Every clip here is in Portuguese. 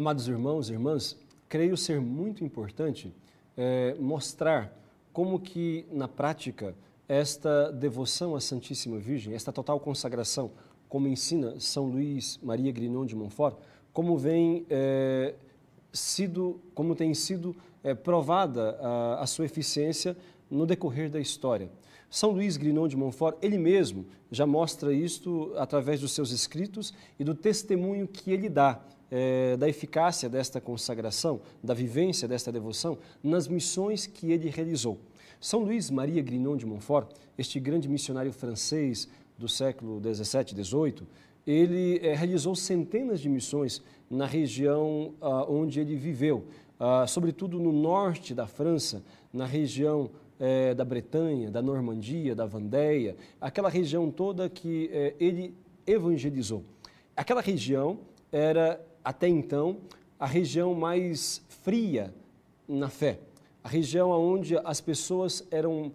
Amados irmãos e irmãs, creio ser muito importante mostrar como que, na prática, esta devoção à Santíssima Virgem, esta total consagração, como ensina São Luís Maria Grignon de Montfort, como tem sido provada a sua eficiência no decorrer da história. São Luís Grignon de Montfort, ele mesmo já mostra isto através dos seus escritos e do testemunho que ele dá da eficácia desta consagração, da vivência desta devoção nas missões que ele realizou. São Luís Maria Grignon de Montfort, este grande missionário francês do século XVII, XVIII, ele realizou centenas de missões na região onde ele viveu, sobretudo no norte da França, na região da Bretanha, da Normandia, da Vendéia, aquela região toda que ele evangelizou. Aquela região era, até então, a região mais fria na fé, a região onde as pessoas eram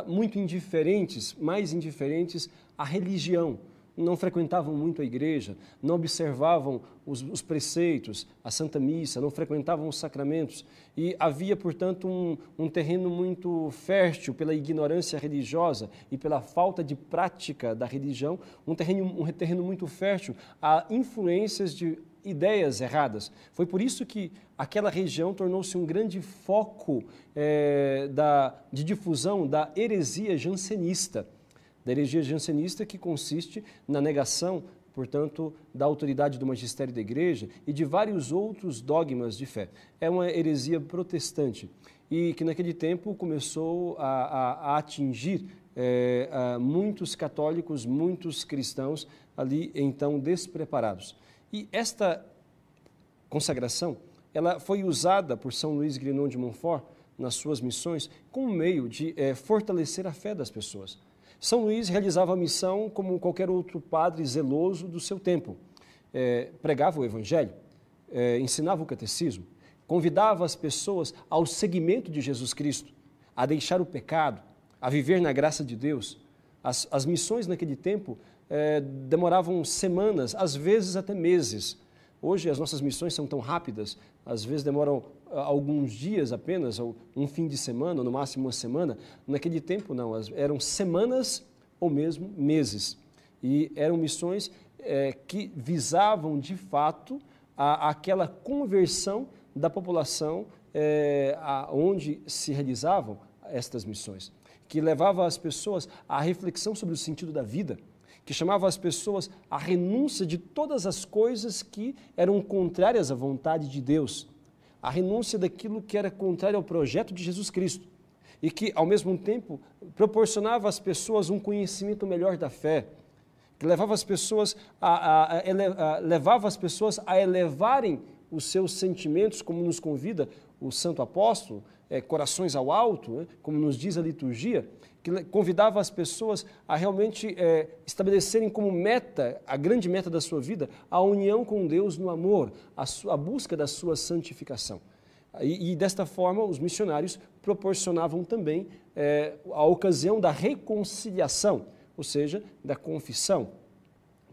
muito indiferentes, mais indiferentes à religião, não frequentavam muito a igreja, não observavam os preceitos, a Santa Missa, não frequentavam os sacramentos e havia, portanto, um terreno muito fértil pela ignorância religiosa e pela falta de prática da religião, um terreno muito fértil a influências de ideias erradas. Foi por isso que aquela região tornou-se um grande foco de difusão da heresia jansenista, que consiste na negação, portanto, da autoridade do magistério da Igreja e de vários outros dogmas de fé. É uma heresia protestante e que naquele tempo começou a atingir muitos católicos, muitos cristãos ali então despreparados. E esta consagração, ela foi usada por São Luís Grignon de Montfort nas suas missões como meio de fortalecer a fé das pessoas. São Luís realizava a missão como qualquer outro padre zeloso do seu tempo. Pregava o Evangelho, ensinava o catecismo, convidava as pessoas ao seguimento de Jesus Cristo, a deixar o pecado, a viver na graça de Deus. As missões naquele tempo demoravam semanas, às vezes até meses. Hoje as nossas missões são tão rápidas, às vezes demoram alguns dias apenas, ou um fim de semana, ou no máximo uma semana. Naquele tempo não, eram semanas ou mesmo meses. E eram missões que visavam de fato aquela conversão da população onde se realizavam estas missões, que levava as pessoas à reflexão sobre o sentido da vida, que chamava as pessoas à renúncia de todas as coisas que eram contrárias à vontade de Deus, a renúncia daquilo que era contrário ao projeto de Jesus Cristo e que, ao mesmo tempo, proporcionava às pessoas um conhecimento melhor da fé, que levava as pessoas a elevarem os seus sentimentos, como nos convida o Santo Apóstolo, corações ao alto, como nos diz a liturgia, que convidava as pessoas a realmente estabelecerem como meta, a grande meta da sua vida, a união com Deus no amor, a busca da sua santificação. E desta forma, os missionários proporcionavam também a ocasião da reconciliação, ou seja, da confissão,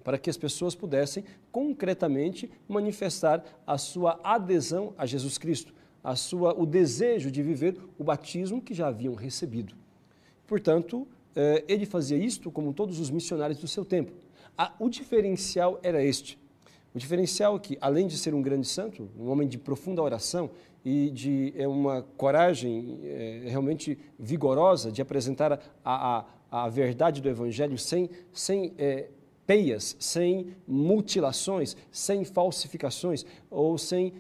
para que as pessoas pudessem concretamente manifestar a sua adesão a Jesus Cristo, o desejo de viver o batismo que já haviam recebido. Portanto, ele fazia isto como todos os missionários do seu tempo. O diferencial era este. O diferencial é que, além de ser um grande santo, um homem de profunda oração e de uma coragem realmente vigorosa de apresentar a verdade do Evangelho sem peias, sem mutilações, sem falsificações ou sem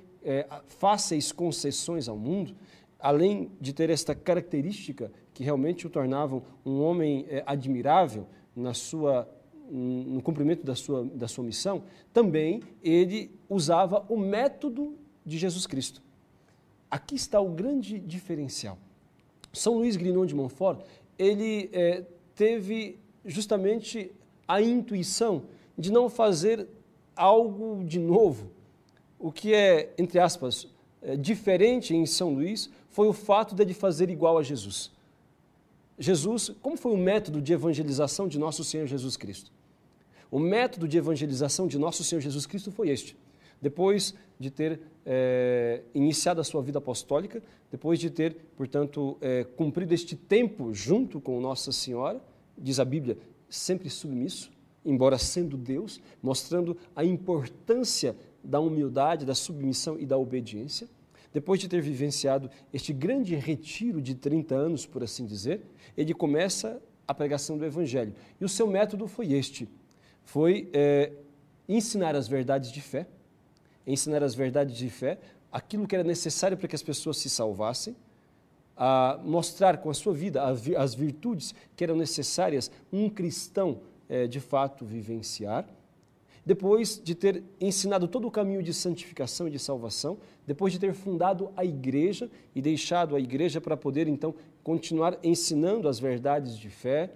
fáceis concessões ao mundo, além de ter esta característica que realmente o tornavam um homem admirável no cumprimento da sua missão, também ele usava o método de Jesus Cristo. Aqui está o grande diferencial. São Luís Grignon de Montfort, ele teve justamente a intuição de não fazer algo de novo. O que é, entre aspas, diferente em São Luís foi o fato de ele fazer igual a Jesus. Jesus, como foi o método de evangelização de nosso Senhor Jesus Cristo? O método de evangelização de nosso Senhor Jesus Cristo foi este. depois de ter iniciado a sua vida apostólica, depois de ter, portanto, cumprido este tempo junto com Nossa Senhora, diz a Bíblia, sempre submisso, embora sendo Deus, mostrando a importância da humildade, da submissão e da obediência. Depois de ter vivenciado este grande retiro de 30 anos, por assim dizer, ele começa a pregação do Evangelho. E o seu método foi este, foi ensinar as verdades de fé, aquilo que era necessário para que as pessoas se salvassem, a mostrar com a sua vida as virtudes que eram necessárias um cristão de fato vivenciar. Depois de ter ensinado todo o caminho de santificação e de salvação, depois de ter fundado a igreja e deixado a igreja para poder então continuar ensinando as verdades de fé,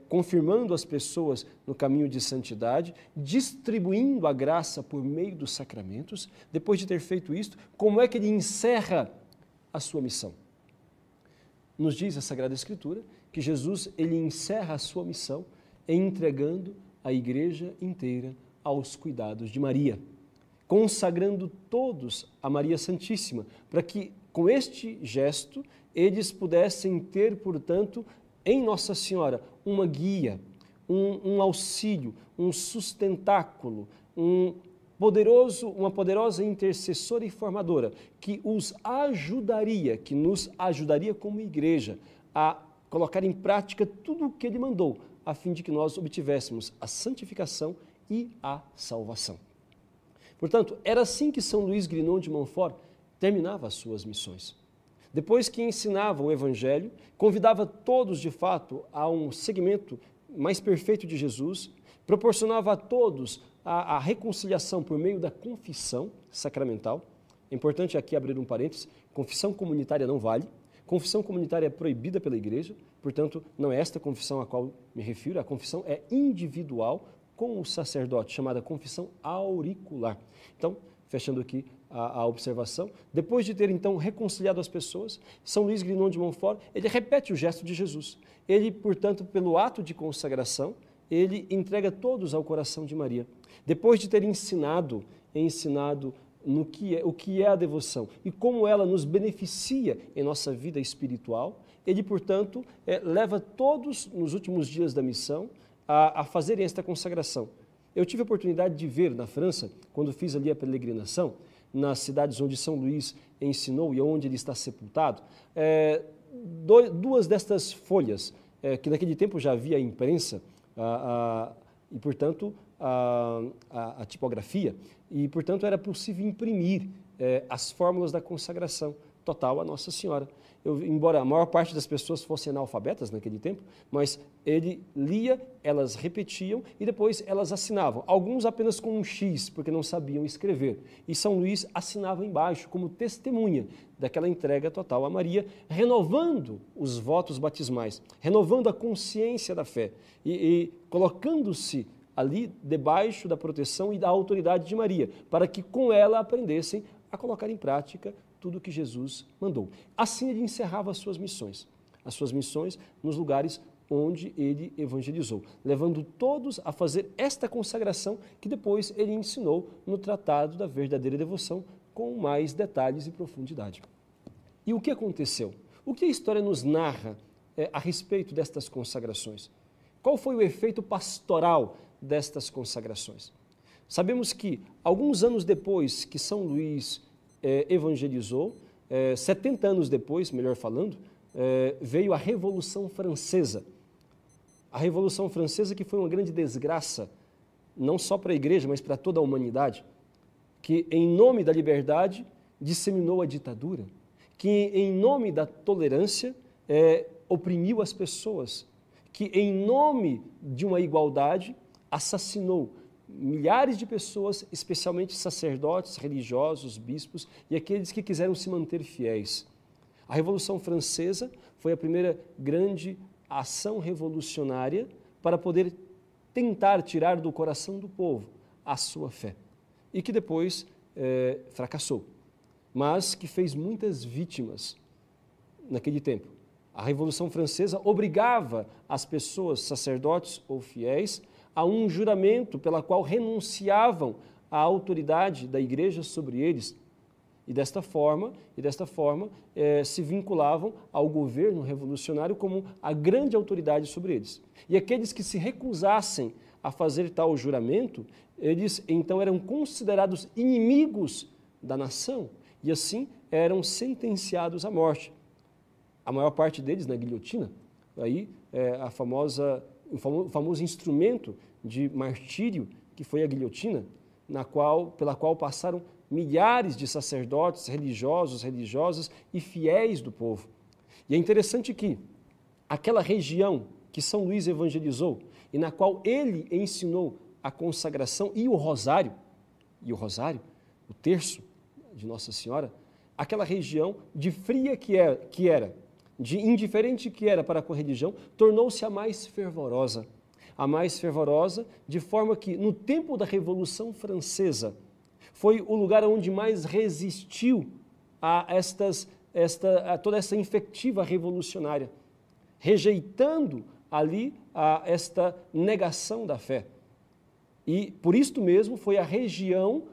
confirmando as pessoas no caminho de santidade, distribuindo a graça por meio dos sacramentos. Depois de ter feito isto, como é que ele encerra a sua missão? Nos diz a Sagrada Escritura que Jesus ele encerra a sua missão entregando a igreja inteira aos cuidados de Maria, consagrando todos a Maria Santíssima, para que com este gesto eles pudessem ter, portanto, em Nossa Senhora uma guia, um auxílio, um sustentáculo, uma poderosa intercessora e formadora que os ajudaria, que nos ajudaria como igreja a colocar em prática tudo o que Ele mandou, a fim de que nós obtivéssemos a santificação e a salvação. Portanto, era assim que São Luís Grignon de Montfort terminava as suas missões. Depois que ensinava o Evangelho, convidava todos, de fato, a um seguimento mais perfeito de Jesus, proporcionava a todos a reconciliação por meio da confissão sacramental. É importante aqui abrir um parênteses, confissão comunitária não vale, confissão comunitária é proibida pela Igreja, portanto, não é esta confissão a qual me refiro, a confissão é individual com o sacerdote, chamada confissão auricular. Então, fechando aqui a observação, depois de ter então reconciliado as pessoas, São Luís Grignon de Montfort, ele repete o gesto de Jesus. Ele, portanto, pelo ato de consagração, ele entrega todos ao coração de Maria. Depois de ter ensinado o que é a devoção e como ela nos beneficia em nossa vida espiritual, ele, portanto, leva todos, nos últimos dias da missão, a fazerem esta consagração. Eu tive a oportunidade de ver na França, quando fiz ali a peregrinação, nas cidades onde São Luís ensinou e onde ele está sepultado, duas destas folhas, que naquele tempo já havia a imprensa, e, portanto, a tipografia, e, portanto, era possível imprimir as fórmulas da consagração total a Nossa Senhora. Embora a maior parte das pessoas fossem analfabetas naquele tempo, mas ele lia, elas repetiam e depois elas assinavam. Alguns apenas com um X, porque não sabiam escrever. E São Luís assinava embaixo como testemunha daquela entrega total a Maria, renovando os votos batismais, renovando a consciência da fé e colocando-se ali debaixo da proteção e da autoridade de Maria, para que com ela aprendessem a colocar em prática tudo o que Jesus mandou. Assim ele encerrava as suas missões nos lugares onde ele evangelizou, levando todos a fazer esta consagração que depois ele ensinou no Tratado da Verdadeira Devoção com mais detalhes e profundidade. E o que aconteceu? O que a história nos narra a respeito destas consagrações? Qual foi o efeito pastoral destas consagrações? Sabemos que alguns anos depois que São Luís evangelizou, 70 anos depois, melhor falando, veio a Revolução Francesa. A Revolução Francesa que foi uma grande desgraça, não só para a Igreja, mas para toda a humanidade, que em nome da liberdade disseminou a ditadura, que em nome da tolerância oprimiu as pessoas, que em nome de uma igualdade assassinou milhares de pessoas, especialmente sacerdotes, religiosos, bispos e aqueles que quiseram se manter fiéis. A Revolução Francesa foi a primeira grande ação revolucionária para poder tentar tirar do coração do povo a sua fé e que depois fracassou, mas que fez muitas vítimas naquele tempo. A Revolução Francesa obrigava as pessoas, sacerdotes ou fiéis, a um juramento pela qual renunciavam a autoridade da igreja sobre eles. E desta forma, se vinculavam ao governo revolucionário como a grande autoridade sobre eles. E aqueles que se recusassem a fazer tal juramento, eles então eram considerados inimigos da nação e assim eram sentenciados à morte. A maior parte deles na guilhotina, aí o famoso instrumento de martírio que foi a guilhotina, pela qual passaram milhares de sacerdotes, religiosos, religiosas e fiéis do povo. E é interessante que aquela região que São Luís evangelizou e na qual ele ensinou a consagração e o rosário, o terço de Nossa Senhora, aquela região de fria que era, de indiferente que era para com a religião, tornou-se a mais fervorosa, de forma que no tempo da Revolução Francesa foi o lugar onde mais resistiu a toda essa infectiva revolucionária, rejeitando ali esta negação da fé. E por isto mesmo foi a região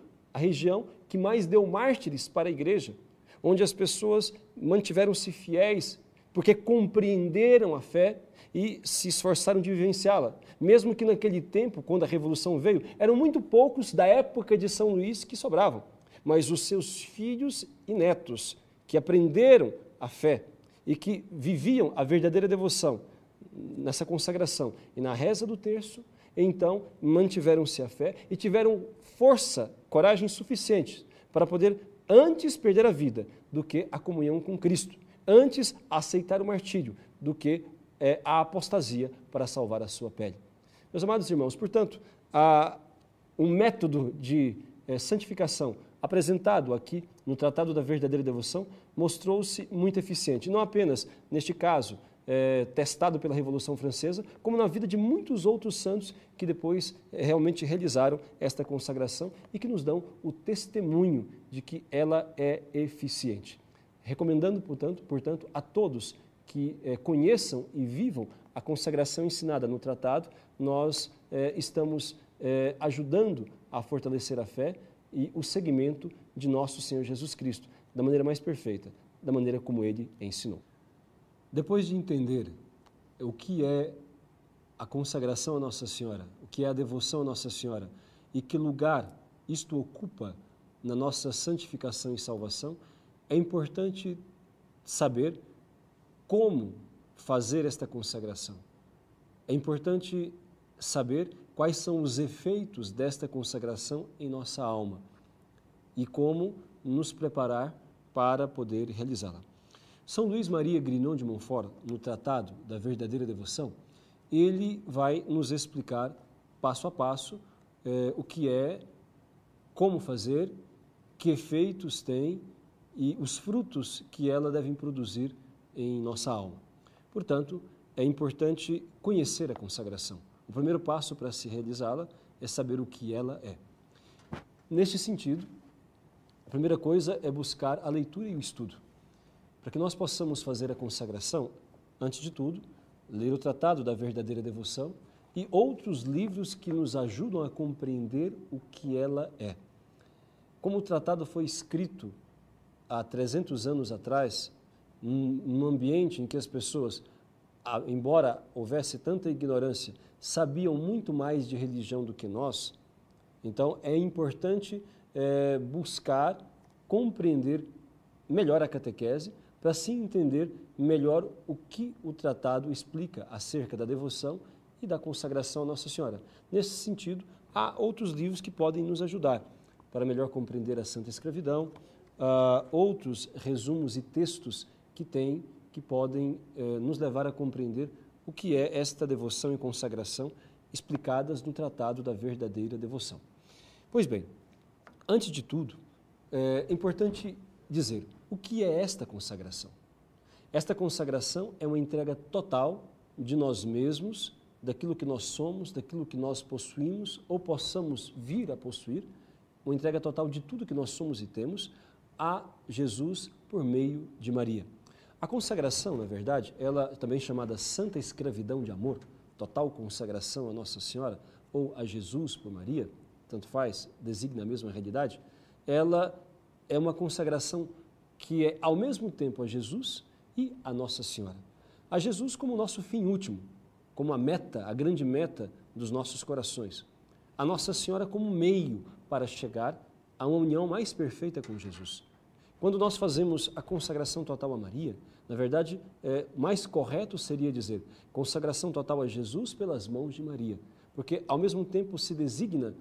que mais deu mártires para a igreja, onde as pessoas mantiveram-se fiéis, porque compreenderam a fé e se esforçaram de vivenciá-la. Mesmo que naquele tempo, quando a Revolução veio, eram muito poucos da época de São Luís que sobravam, mas os seus filhos e netos, que aprenderam a fé e que viviam a verdadeira devoção nessa consagração e na reza do terço, então mantiveram-se a fé e tiveram força, coragem suficiente para poder antes perder a vida do que a comunhão com Cristo, antes aceitar o martírio do que a apostasia para salvar a sua pele. Meus amados irmãos, portanto, um método de santificação apresentado aqui no Tratado da Verdadeira Devoção mostrou-se muito eficiente, não apenas neste caso testado pela Revolução Francesa, como na vida de muitos outros santos que depois realmente realizaram esta consagração e que nos dão o testemunho de que ela é eficiente. Recomendando, portanto, a todos que conheçam e vivam a consagração ensinada no tratado, nós estamos ajudando a fortalecer a fé e o seguimento de nosso Senhor Jesus Cristo, da maneira mais perfeita, da maneira como Ele ensinou. Depois de entender o que é a consagração a Nossa Senhora, o que é a devoção a Nossa Senhora e que lugar isto ocupa na nossa santificação e salvação, é importante saber como fazer esta consagração. É importante saber quais são os efeitos desta consagração em nossa alma e como nos preparar para poder realizá-la. São Luís Maria Grignon de Montfort, no Tratado da Verdadeira Devoção, ele vai nos explicar passo a passo o que é, como fazer, que efeitos tem e os frutos que ela deve produzir em nossa alma. Portanto, é importante conhecer a consagração. O primeiro passo para se realizá-la é saber o que ela é. Neste sentido, a primeira coisa é buscar a leitura e o estudo. Para que nós possamos fazer a consagração, antes de tudo, ler o Tratado da Verdadeira Devoção e outros livros que nos ajudam a compreender o que ela é. Como o tratado foi escrito há 300 anos atrás, num ambiente em que as pessoas, embora houvesse tanta ignorância, sabiam muito mais de religião do que nós, então é importante buscar compreender melhor a catequese, para assim entender melhor o que o tratado explica acerca da devoção e da consagração a Nossa Senhora. Nesse sentido, há outros livros que podem nos ajudar para melhor compreender a Santa Escravidão, outros resumos e textos que podem nos levar a compreender o que é esta devoção e consagração explicadas no Tratado da Verdadeira Devoção. Pois bem, antes de tudo, é importante dizer o que é esta consagração. Esta consagração é uma entrega total de nós mesmos, daquilo que nós somos, daquilo que nós possuímos ou possamos vir a possuir, uma entrega total de tudo que nós somos e temos a Jesus por meio de Maria. A consagração, na verdade, ela também chamada Santa Escravidão de Amor, total consagração a Nossa Senhora ou a Jesus por Maria, tanto faz, designa a mesma realidade, ela é uma consagração que é ao mesmo tempo a Jesus e a Nossa Senhora. A Jesus como nosso fim último, como a meta, a grande meta dos nossos corações. A Nossa Senhora como meio para chegar a uma união mais perfeita com Jesus. Quando nós fazemos a consagração total a Maria, na verdade, mais correto seria dizer consagração total a Jesus pelas mãos de Maria, porque ao mesmo tempo se designa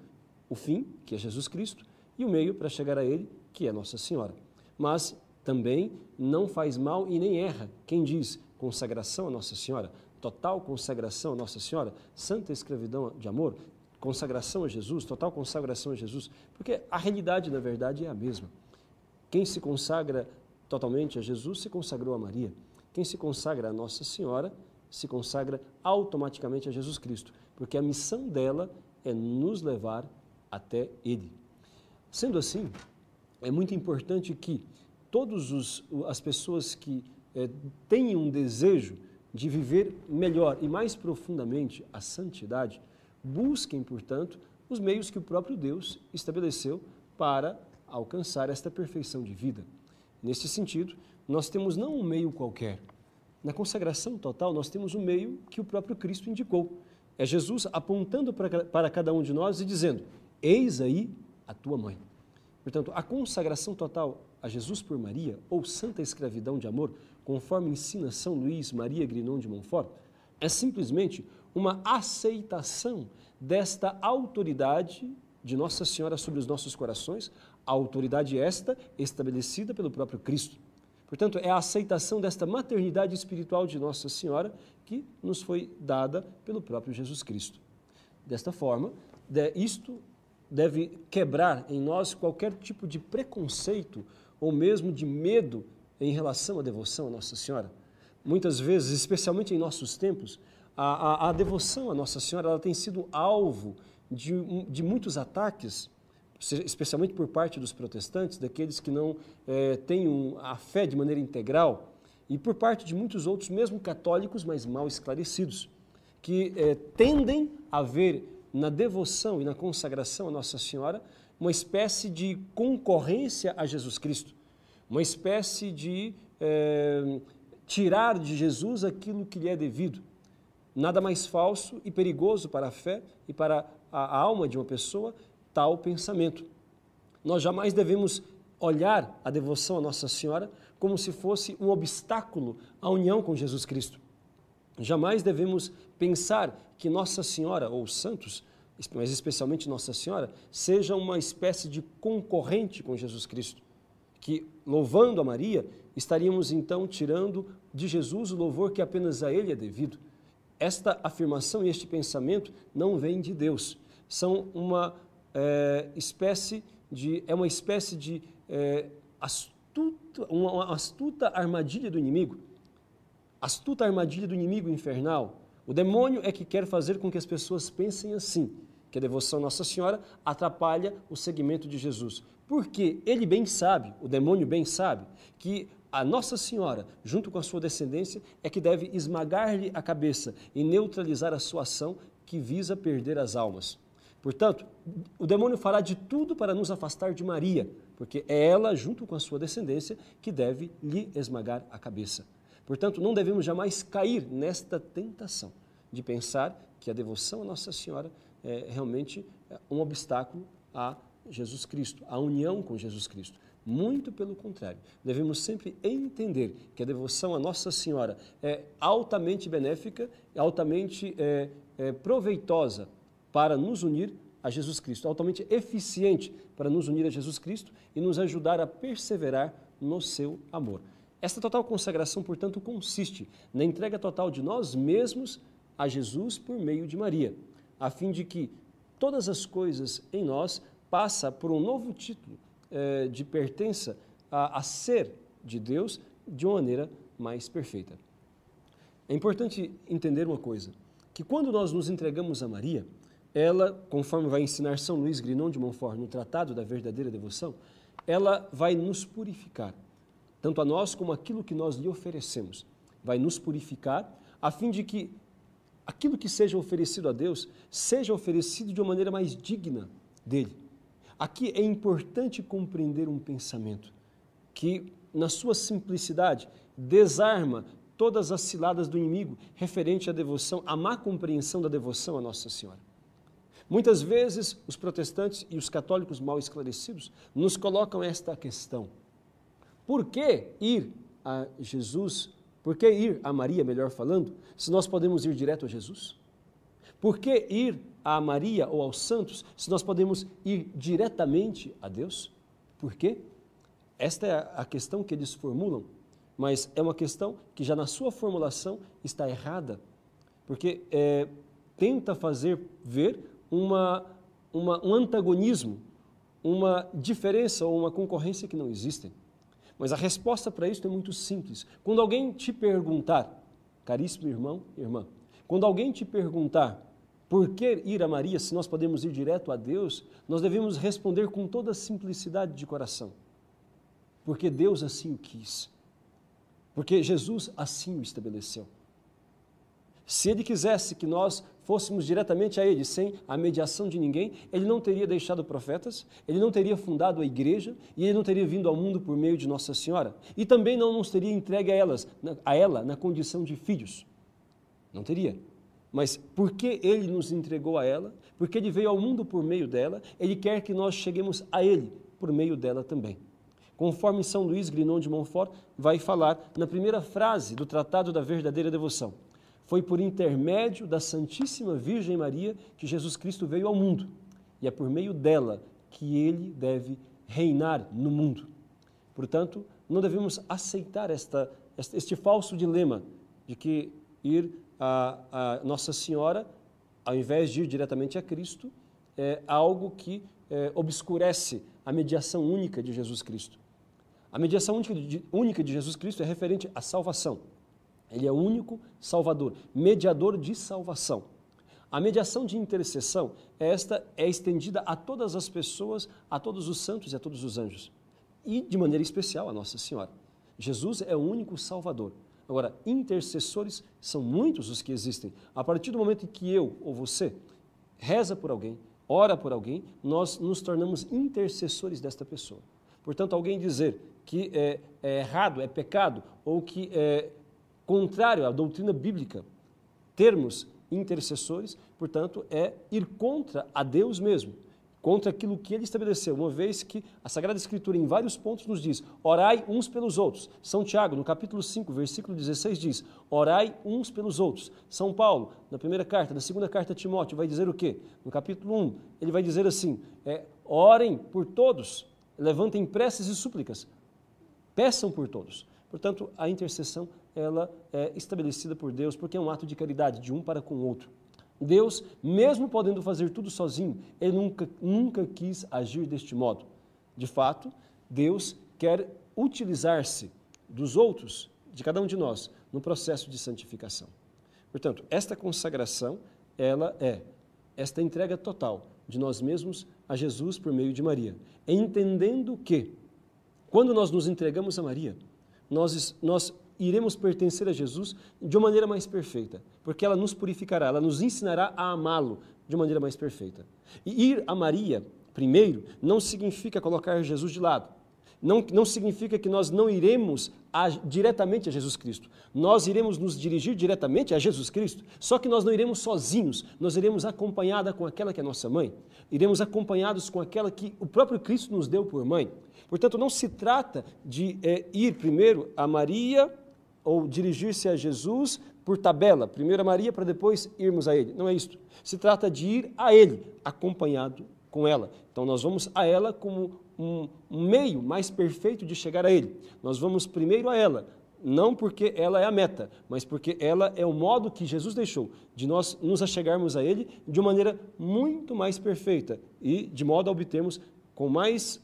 o fim, que é Jesus Cristo, e o meio para chegar a Ele, que é Nossa Senhora. Mas também não faz mal e nem erra quem diz consagração a Nossa Senhora, total consagração a Nossa Senhora, santa escravidão de amor, consagração a Jesus, total consagração a Jesus, porque a realidade, na verdade, é a mesma. Quem se consagra totalmente a Jesus se consagrou a Maria. Quem se consagra a Nossa Senhora se consagra automaticamente a Jesus Cristo, porque a missão dela é nos levar até Ele. Sendo assim, é muito importante que todas as pessoas que têm um desejo de viver melhor e mais profundamente a santidade, busquem, portanto, os meios que o próprio Deus estabeleceu para alcançar esta perfeição de vida. Neste sentido, nós temos não um meio qualquer. Na consagração total, nós temos um meio que o próprio Cristo indicou. É Jesus apontando para cada um de nós e dizendo, eis aí a tua mãe. Portanto, a consagração total a Jesus por Maria, ou santa escravidão de amor, conforme ensina São Luís Maria Grignon de Montfort, é simplesmente uma aceitação desta autoridade de Nossa Senhora sobre os nossos corações, a autoridade esta estabelecida pelo próprio Cristo. Portanto, é a aceitação desta maternidade espiritual de Nossa Senhora que nos foi dada pelo próprio Jesus Cristo. Desta forma, isto deve quebrar em nós qualquer tipo de preconceito ou mesmo de medo em relação à devoção a Nossa Senhora. Muitas vezes, especialmente em nossos tempos, a devoção a Nossa Senhora ela tem sido alvo de muitos ataques, especialmente por parte dos protestantes, daqueles que não têm a fé de maneira integral, e por parte de muitos outros, mesmo católicos, mas mal esclarecidos, que tendem a ver na devoção e na consagração a Nossa Senhora uma espécie de concorrência a Jesus Cristo, uma espécie de tirar de Jesus aquilo que lhe é devido. Nada mais falso e perigoso para a fé e para a alma de uma pessoa tal pensamento. Nós jamais devemos olhar a devoção a Nossa Senhora como se fosse um obstáculo à união com Jesus Cristo. Jamais devemos pensar que Nossa Senhora, ou os santos, mas especialmente Nossa Senhora, seja uma espécie de concorrente com Jesus Cristo, que, louvando a Maria, estaríamos então tirando de Jesus o louvor que apenas a Ele é devido. Esta afirmação e este pensamento não vem de Deus, são uma espécie de uma astuta armadilha do inimigo, astuta armadilha do inimigo infernal. O demônio é que quer fazer com que as pessoas pensem assim, que a devoção a Nossa Senhora atrapalha o seguimento de Jesus. Porque ele bem sabe, o demônio bem sabe, que a Nossa Senhora, junto com a sua descendência, é que deve esmagar-lhe a cabeça e neutralizar a sua ação que visa perder as almas. Portanto, o demônio fará de tudo para nos afastar de Maria, porque é ela, junto com a sua descendência, que deve lhe esmagar a cabeça. Portanto, não devemos jamais cair nesta tentação de pensar que a devoção a Nossa Senhora é realmente um obstáculo a Jesus Cristo, a união com Jesus Cristo. Muito pelo contrário, devemos sempre entender que a devoção a Nossa Senhora é altamente benéfica, altamente proveitosa para nos unir a Jesus Cristo, altamente eficiente para nos unir a Jesus Cristo e nos ajudar a perseverar no seu amor. Esta total consagração, portanto, consiste na entrega total de nós mesmos a Jesus por meio de Maria, a fim de que todas as coisas em nós passem por um novo título de pertença a ser de Deus de uma maneira mais perfeita. É importante entender uma coisa, que quando nós nos entregamos a Maria, ela, conforme vai ensinar São Luís Grignon de Montfort no Tratado da Verdadeira Devoção, ela vai nos purificar, tanto a nós como aquilo que nós lhe oferecemos. Vai nos purificar, a fim de que aquilo que seja oferecido a Deus seja oferecido de uma maneira mais digna dele. Aqui é importante compreender um pensamento que, na sua simplicidade, desarma todas as ciladas do inimigo referente à devoção, à má compreensão da devoção a Nossa Senhora. Muitas vezes, os protestantes e os católicos mal esclarecidos nos colocam esta questão: por que ir a Jesus, por que ir a Maria, melhor falando, se nós podemos ir direto a Jesus? Por que ir a Maria ou aos santos, se nós podemos ir diretamente a Deus? Por quê? Esta é a questão que eles formulam, mas é uma questão que já na sua formulação está errada, porque tenta fazer ver um antagonismo, uma diferença ou uma concorrência que não existem. Mas a resposta para isso é muito simples. Quando alguém te perguntar, caríssimo irmão, irmã, quando alguém te perguntar por que ir a Maria se nós podemos ir direto a Deus, nós devemos responder com toda a simplicidade de coração. Porque Deus assim o quis. Porque Jesus assim o estabeleceu. Se Ele quisesse que nós fôssemos diretamente a Ele, sem a mediação de ninguém, Ele não teria deixado profetas, Ele não teria fundado a igreja e Ele não teria vindo ao mundo por meio de Nossa Senhora. E também não nos teria entregue a ela na condição de filhos. Não teria. Mas porque Ele nos entregou a ela, porque Ele veio ao mundo por meio dela, Ele quer que nós cheguemos a Ele por meio dela também. Conforme São Luís Grignon de Montfort vai falar na primeira frase do Tratado da Verdadeira Devoção: foi por intermédio da Santíssima Virgem Maria que Jesus Cristo veio ao mundo, e é por meio dela que Ele deve reinar no mundo. Portanto, não devemos aceitar este falso dilema de que ir a Nossa Senhora, ao invés de ir diretamente a Cristo, é algo que obscurece a mediação única de Jesus Cristo. A mediação única de Jesus Cristo é referente à salvação. Ele é o único Salvador, mediador de salvação. A mediação de intercessão, esta é estendida a todas as pessoas, a todos os santos e a todos os anjos. E, de maneira especial, a Nossa Senhora. Jesus é o único Salvador. Agora, intercessores são muitos os que existem. A partir do momento em que eu ou você reza por alguém, ora por alguém, nós nos tornamos intercessores desta pessoa. Portanto, alguém dizer que é errado, é pecado, ou que é contrário à doutrina bíblica, termos intercessores, portanto, é ir contra a Deus mesmo, contra aquilo que Ele estabeleceu, uma vez que a Sagrada Escritura, em vários pontos, nos diz: orai uns pelos outros. São Tiago, no capítulo 5, versículo 16, diz: orai uns pelos outros. São Paulo, na primeira carta, na segunda carta a Timóteo, vai dizer o quê? No capítulo 1, ele vai dizer assim: orem por todos, levantem preces e súplicas, peçam por todos. Portanto, a intercessão, ela é estabelecida por Deus, porque é um ato de caridade de um para com o outro. Deus, mesmo podendo fazer tudo sozinho, Ele nunca quis agir deste modo. De fato, Deus quer utilizar-se dos outros, de cada um de nós, no processo de santificação. Portanto, esta consagração, ela é esta entrega total de nós mesmos a Jesus por meio de Maria, entendendo que, quando nós nos entregamos a Maria, nós iremos pertencer a Jesus de uma maneira mais perfeita, porque ela nos purificará, ela nos ensinará a amá-lo de maneira mais perfeita. E ir a Maria, primeiro, não significa colocar Jesus de lado, não significa que nós não iremos diretamente a Jesus Cristo, nós iremos nos dirigir diretamente a Jesus Cristo, só que nós não iremos sozinhos, nós iremos acompanhada com aquela que é nossa mãe, iremos acompanhados com aquela que o próprio Cristo nos deu por mãe. Portanto, não se trata de ir primeiro a Maria ou dirigir-se a Jesus por tabela, primeiro a Maria para depois irmos a Ele. Não é isso. Se trata de ir a Ele, acompanhado com ela. Então, nós vamos a ela como um meio mais perfeito de chegar a Ele. Nós vamos primeiro a ela, não porque ela é a meta, mas porque ela é o modo que Jesus deixou de nós nos achegarmos a Ele de uma maneira muito mais perfeita e de modo a obtermos com mais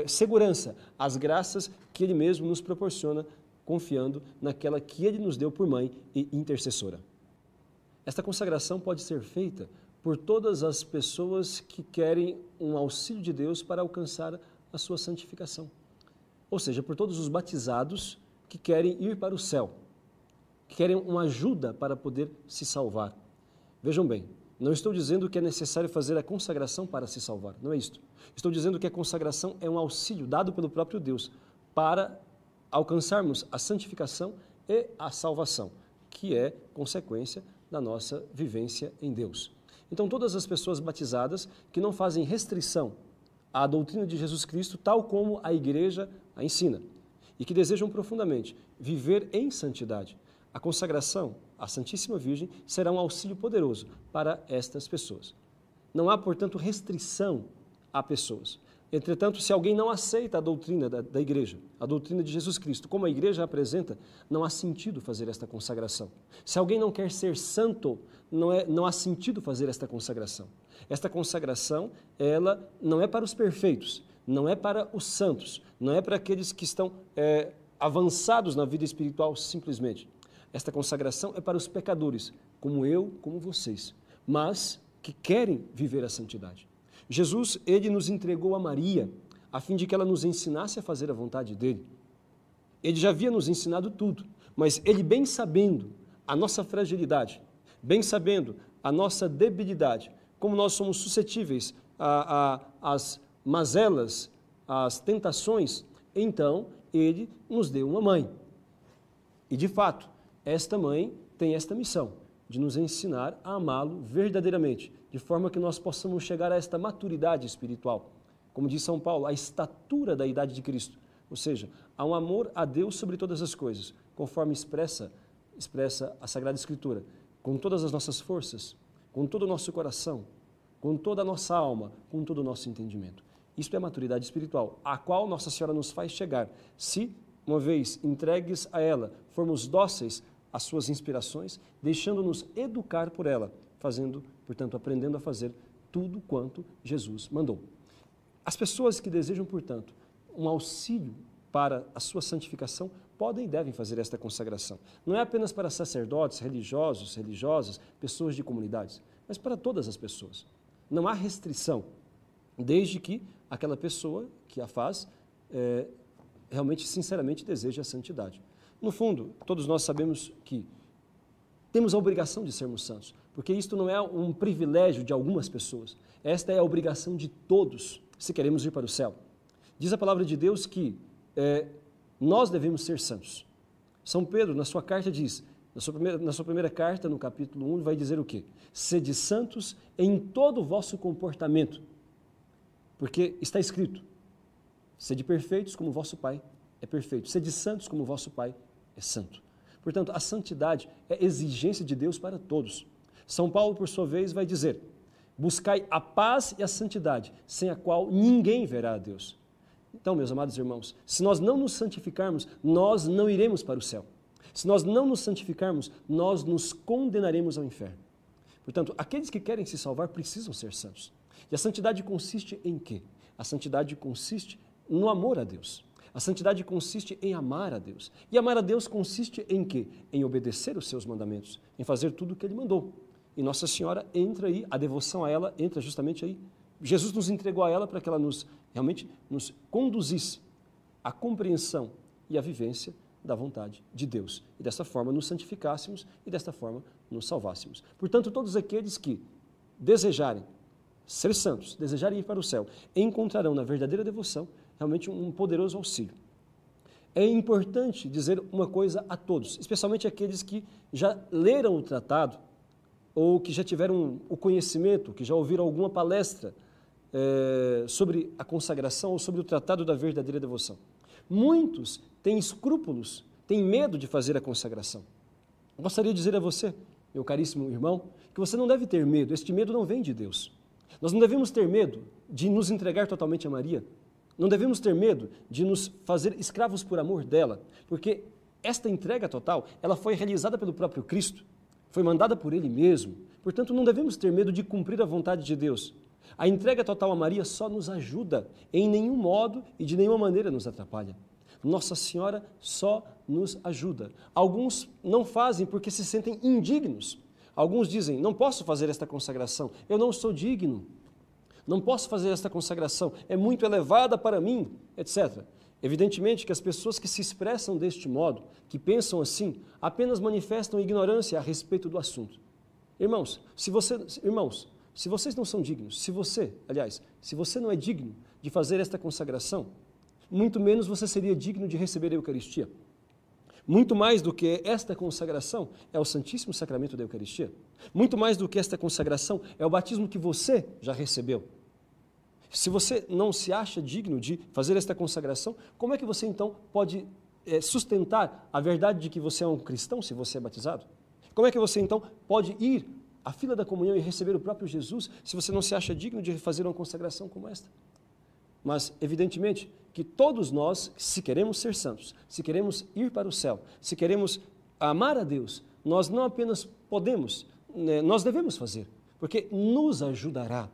segurança as graças que Ele mesmo nos proporciona, confiando naquela que Ele nos deu por mãe e intercessora. Esta consagração pode ser feita por todas as pessoas que querem um auxílio de Deus para alcançar a sua santificação. Ou seja, por todos os batizados que querem ir para o céu, que querem uma ajuda para poder se salvar. Vejam bem, Não estou dizendo que é necessário fazer a consagração para se salvar, não é isto. Estou dizendo que a consagração é um auxílio dado pelo próprio Deus para alcançarmos a santificação e a salvação, que é consequência da nossa vivência em Deus. Então, todas as pessoas batizadas que não fazem restrição à doutrina de Jesus Cristo, tal como a igreja a ensina, e que desejam profundamente viver em santidade, a consagração à Santíssima Virgem será um auxílio poderoso para estas pessoas. Não há, portanto, restrição a pessoas. Entretanto, se alguém não aceita a doutrina da igreja, a doutrina de Jesus Cristo, como a igreja apresenta, não há sentido fazer esta consagração. Se alguém não quer ser santo, não há sentido fazer esta consagração. Esta consagração, ela não é para os perfeitos, não é para os santos, não é para aqueles que estão avançados na vida espiritual simplesmente. Esta consagração é para os pecadores, como eu, como vocês, mas que querem viver a santidade. Jesus, ele nos entregou a Maria, a fim de que ela nos ensinasse a fazer a vontade dele. Ele já havia nos ensinado tudo, mas ele, bem sabendo a nossa fragilidade, bem sabendo a nossa debilidade, como nós somos suscetíveis às mazelas, às tentações, então ele nos deu uma mãe. E de fato, esta mãe tem esta missão, de nos ensinar a amá-lo verdadeiramente, de forma que nós possamos chegar a esta maturidade espiritual. Como diz São Paulo, a estatura da idade de Cristo. Ou seja, há um amor a Deus sobre todas as coisas, conforme expressa a Sagrada Escritura, com todas as nossas forças, com todo o nosso coração, com toda a nossa alma, com todo o nosso entendimento. Isto é a maturidade espiritual, a qual Nossa Senhora nos faz chegar, se, uma vez entregues a ela, formos dóceis às suas inspirações, deixando-nos educar por ela, portanto, aprendendo a fazer tudo quanto Jesus mandou. As pessoas que desejam, portanto, um auxílio para a sua santificação, podem e devem fazer esta consagração. Não é apenas para sacerdotes, religiosos, religiosas, pessoas de comunidades, mas para todas as pessoas. Não há restrição, desde que aquela pessoa que a faz realmente, sinceramente, deseja a santidade. No fundo, todos nós sabemos que temos a obrigação de sermos santos, porque isto não é um privilégio de algumas pessoas, esta é a obrigação de todos, se queremos ir para o céu. Diz a palavra de Deus que nós devemos ser santos. São Pedro, na sua carta, diz, na sua primeira carta, no capítulo 1, vai dizer o quê? Sede santos em todo o vosso comportamento, porque está escrito, sede perfeitos como vosso Pai é perfeito, sede santos como vosso Pai é santo. Portanto, a santidade é exigência de Deus para todos. São Paulo, por sua vez, vai dizer, buscai a paz e a santidade, sem a qual ninguém verá a Deus. Então, meus amados irmãos, se nós não nos santificarmos, nós não iremos para o céu. Se nós não nos santificarmos, nós nos condenaremos ao inferno. Portanto, aqueles que querem se salvar precisam ser santos. E a santidade consiste em quê? A santidade consiste no amor a Deus. A santidade consiste em amar a Deus. E amar a Deus consiste em quê? Em obedecer os seus mandamentos, em fazer tudo o que Ele mandou. E Nossa Senhora entra aí, a devoção a ela entra justamente aí. Jesus nos entregou a ela para que ela realmente nos conduzisse à compreensão e à vivência da vontade de Deus. E dessa forma nos santificássemos e desta forma nos salvássemos. Portanto, todos aqueles que desejarem ser santos, desejarem ir para o céu, encontrarão na verdadeira devoção realmente um poderoso auxílio. É importante dizer uma coisa a todos, especialmente aqueles que já leram o tratado ou que já tiveram o conhecimento, que já ouviram alguma palestra sobre a consagração ou sobre o tratado da verdadeira devoção. Muitos têm escrúpulos, têm medo de fazer a consagração. Eu gostaria de dizer a você, meu caríssimo irmão, que você não deve ter medo, este medo não vem de Deus. Nós não devemos ter medo de nos entregar totalmente a Maria, não devemos ter medo de nos fazer escravos por amor dela, porque esta entrega total, ela foi realizada pelo próprio Cristo, foi mandada por Ele mesmo, portanto não devemos ter medo de cumprir a vontade de Deus. A entrega total a Maria só nos ajuda, em nenhum modo e de nenhuma maneira nos atrapalha. Nossa Senhora só nos ajuda. Alguns não fazem porque se sentem indignos. Alguns dizem, não posso fazer esta consagração, eu não sou digno. Não posso fazer esta consagração, é muito elevada para mim, etc. Evidentemente que as pessoas que se expressam deste modo, que pensam assim, apenas manifestam ignorância a respeito do assunto. Irmãos, se vocês não são dignos, se você não é digno de fazer esta consagração, muito menos você seria digno de receber a Eucaristia. Muito mais do que esta consagração é o Santíssimo Sacramento da Eucaristia. Muito mais do que esta consagração é o batismo que você já recebeu. Se você não se acha digno de fazer esta consagração, como é que você então pode sustentar a verdade de que você é um cristão se você é batizado? Como é que você então pode ir à fila da comunhão e receber o próprio Jesus se você não se acha digno de fazer uma consagração como esta? Mas, evidentemente, que todos nós, se queremos ser santos, se queremos ir para o céu, se queremos amar a Deus, nós não apenas podemos, nós devemos fazer, porque nos ajudará.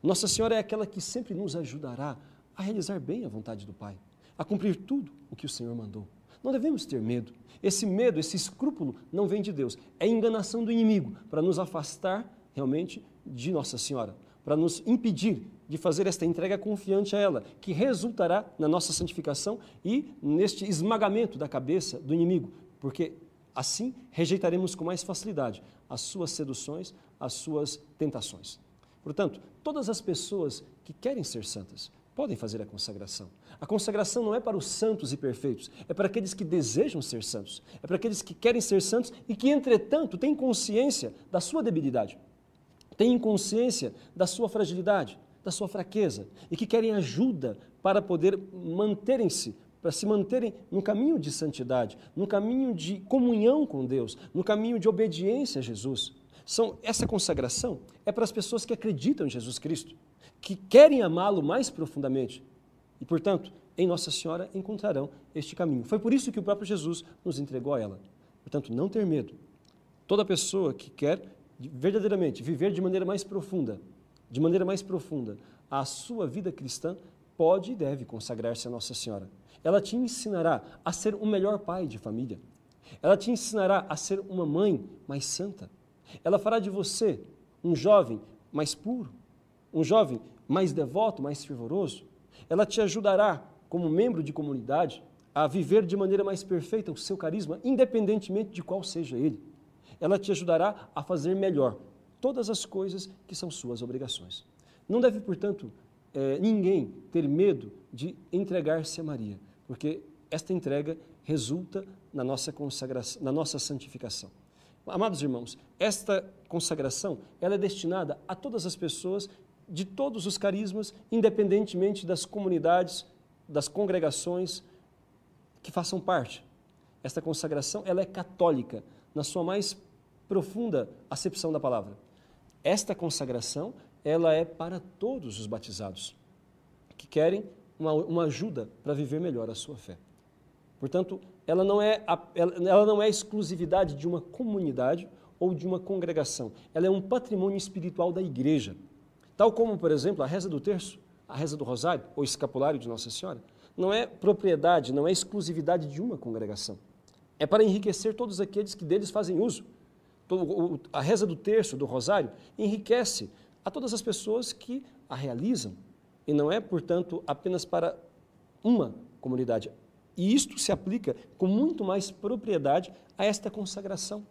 Nossa Senhora é aquela que sempre nos ajudará a realizar bem a vontade do Pai, a cumprir tudo o que o Senhor mandou. Não devemos ter medo. Esse medo, esse escrúpulo não vem de Deus. É enganação do inimigo para nos afastar realmente de Nossa Senhora, para nos impedir de fazer esta entrega confiante a ela, que resultará na nossa santificação e neste esmagamento da cabeça do inimigo, porque assim rejeitaremos com mais facilidade as suas seduções, as suas tentações. Portanto, todas as pessoas que querem ser santas podem fazer a consagração. A consagração não é para os santos e perfeitos, é para aqueles que desejam ser santos, é para aqueles que querem ser santos e que, entretanto, têm consciência da sua debilidade, têm consciência da sua fragilidade, da sua fraqueza e que querem ajuda para poder manterem-se, para se manterem no caminho de santidade, no caminho de comunhão com Deus, no caminho de obediência a Jesus. Essa consagração é para as pessoas que acreditam em Jesus Cristo, que querem amá-lo mais profundamente e, portanto, em Nossa Senhora encontrarão este caminho. Foi por isso que o próprio Jesus nos entregou a ela. Portanto, não ter medo. Toda pessoa que quer verdadeiramente viver de maneira mais profunda a sua vida cristã, pode e deve consagrar-se a Nossa Senhora. Ela te ensinará a ser um melhor pai de família. Ela te ensinará a ser uma mãe mais santa. Ela fará de você um jovem mais puro, um jovem mais devoto, mais fervoroso. Ela te ajudará, como membro de comunidade, a viver de maneira mais perfeita o seu carisma, independentemente de qual seja ele. Ela te ajudará a fazer melhor todas as coisas que são suas obrigações. Não deve, portanto, ninguém ter medo de entregar-se a Maria, porque esta entrega resulta na nossa consagração, na nossa santificação. Amados irmãos, esta consagração ela é destinada a todas as pessoas de todos os carismas, independentemente das comunidades, das congregações que façam parte. Esta consagração ela é católica, na sua mais profunda acepção da palavra. Esta consagração ela é para todos os batizados que querem uma ajuda para viver melhor a sua fé. Portanto, ela não é exclusividade de uma comunidade ou de uma congregação. Ela é um patrimônio espiritual da Igreja. Tal como, por exemplo, a reza do terço, a reza do rosário ou escapulário de Nossa Senhora, não é propriedade, não é exclusividade de uma congregação. É para enriquecer todos aqueles que deles fazem uso. A reza do terço, do rosário, enriquece a todas as pessoas que a realizam. E não é, portanto, apenas para uma comunidade. E isto se aplica com muito mais propriedade a esta consagração,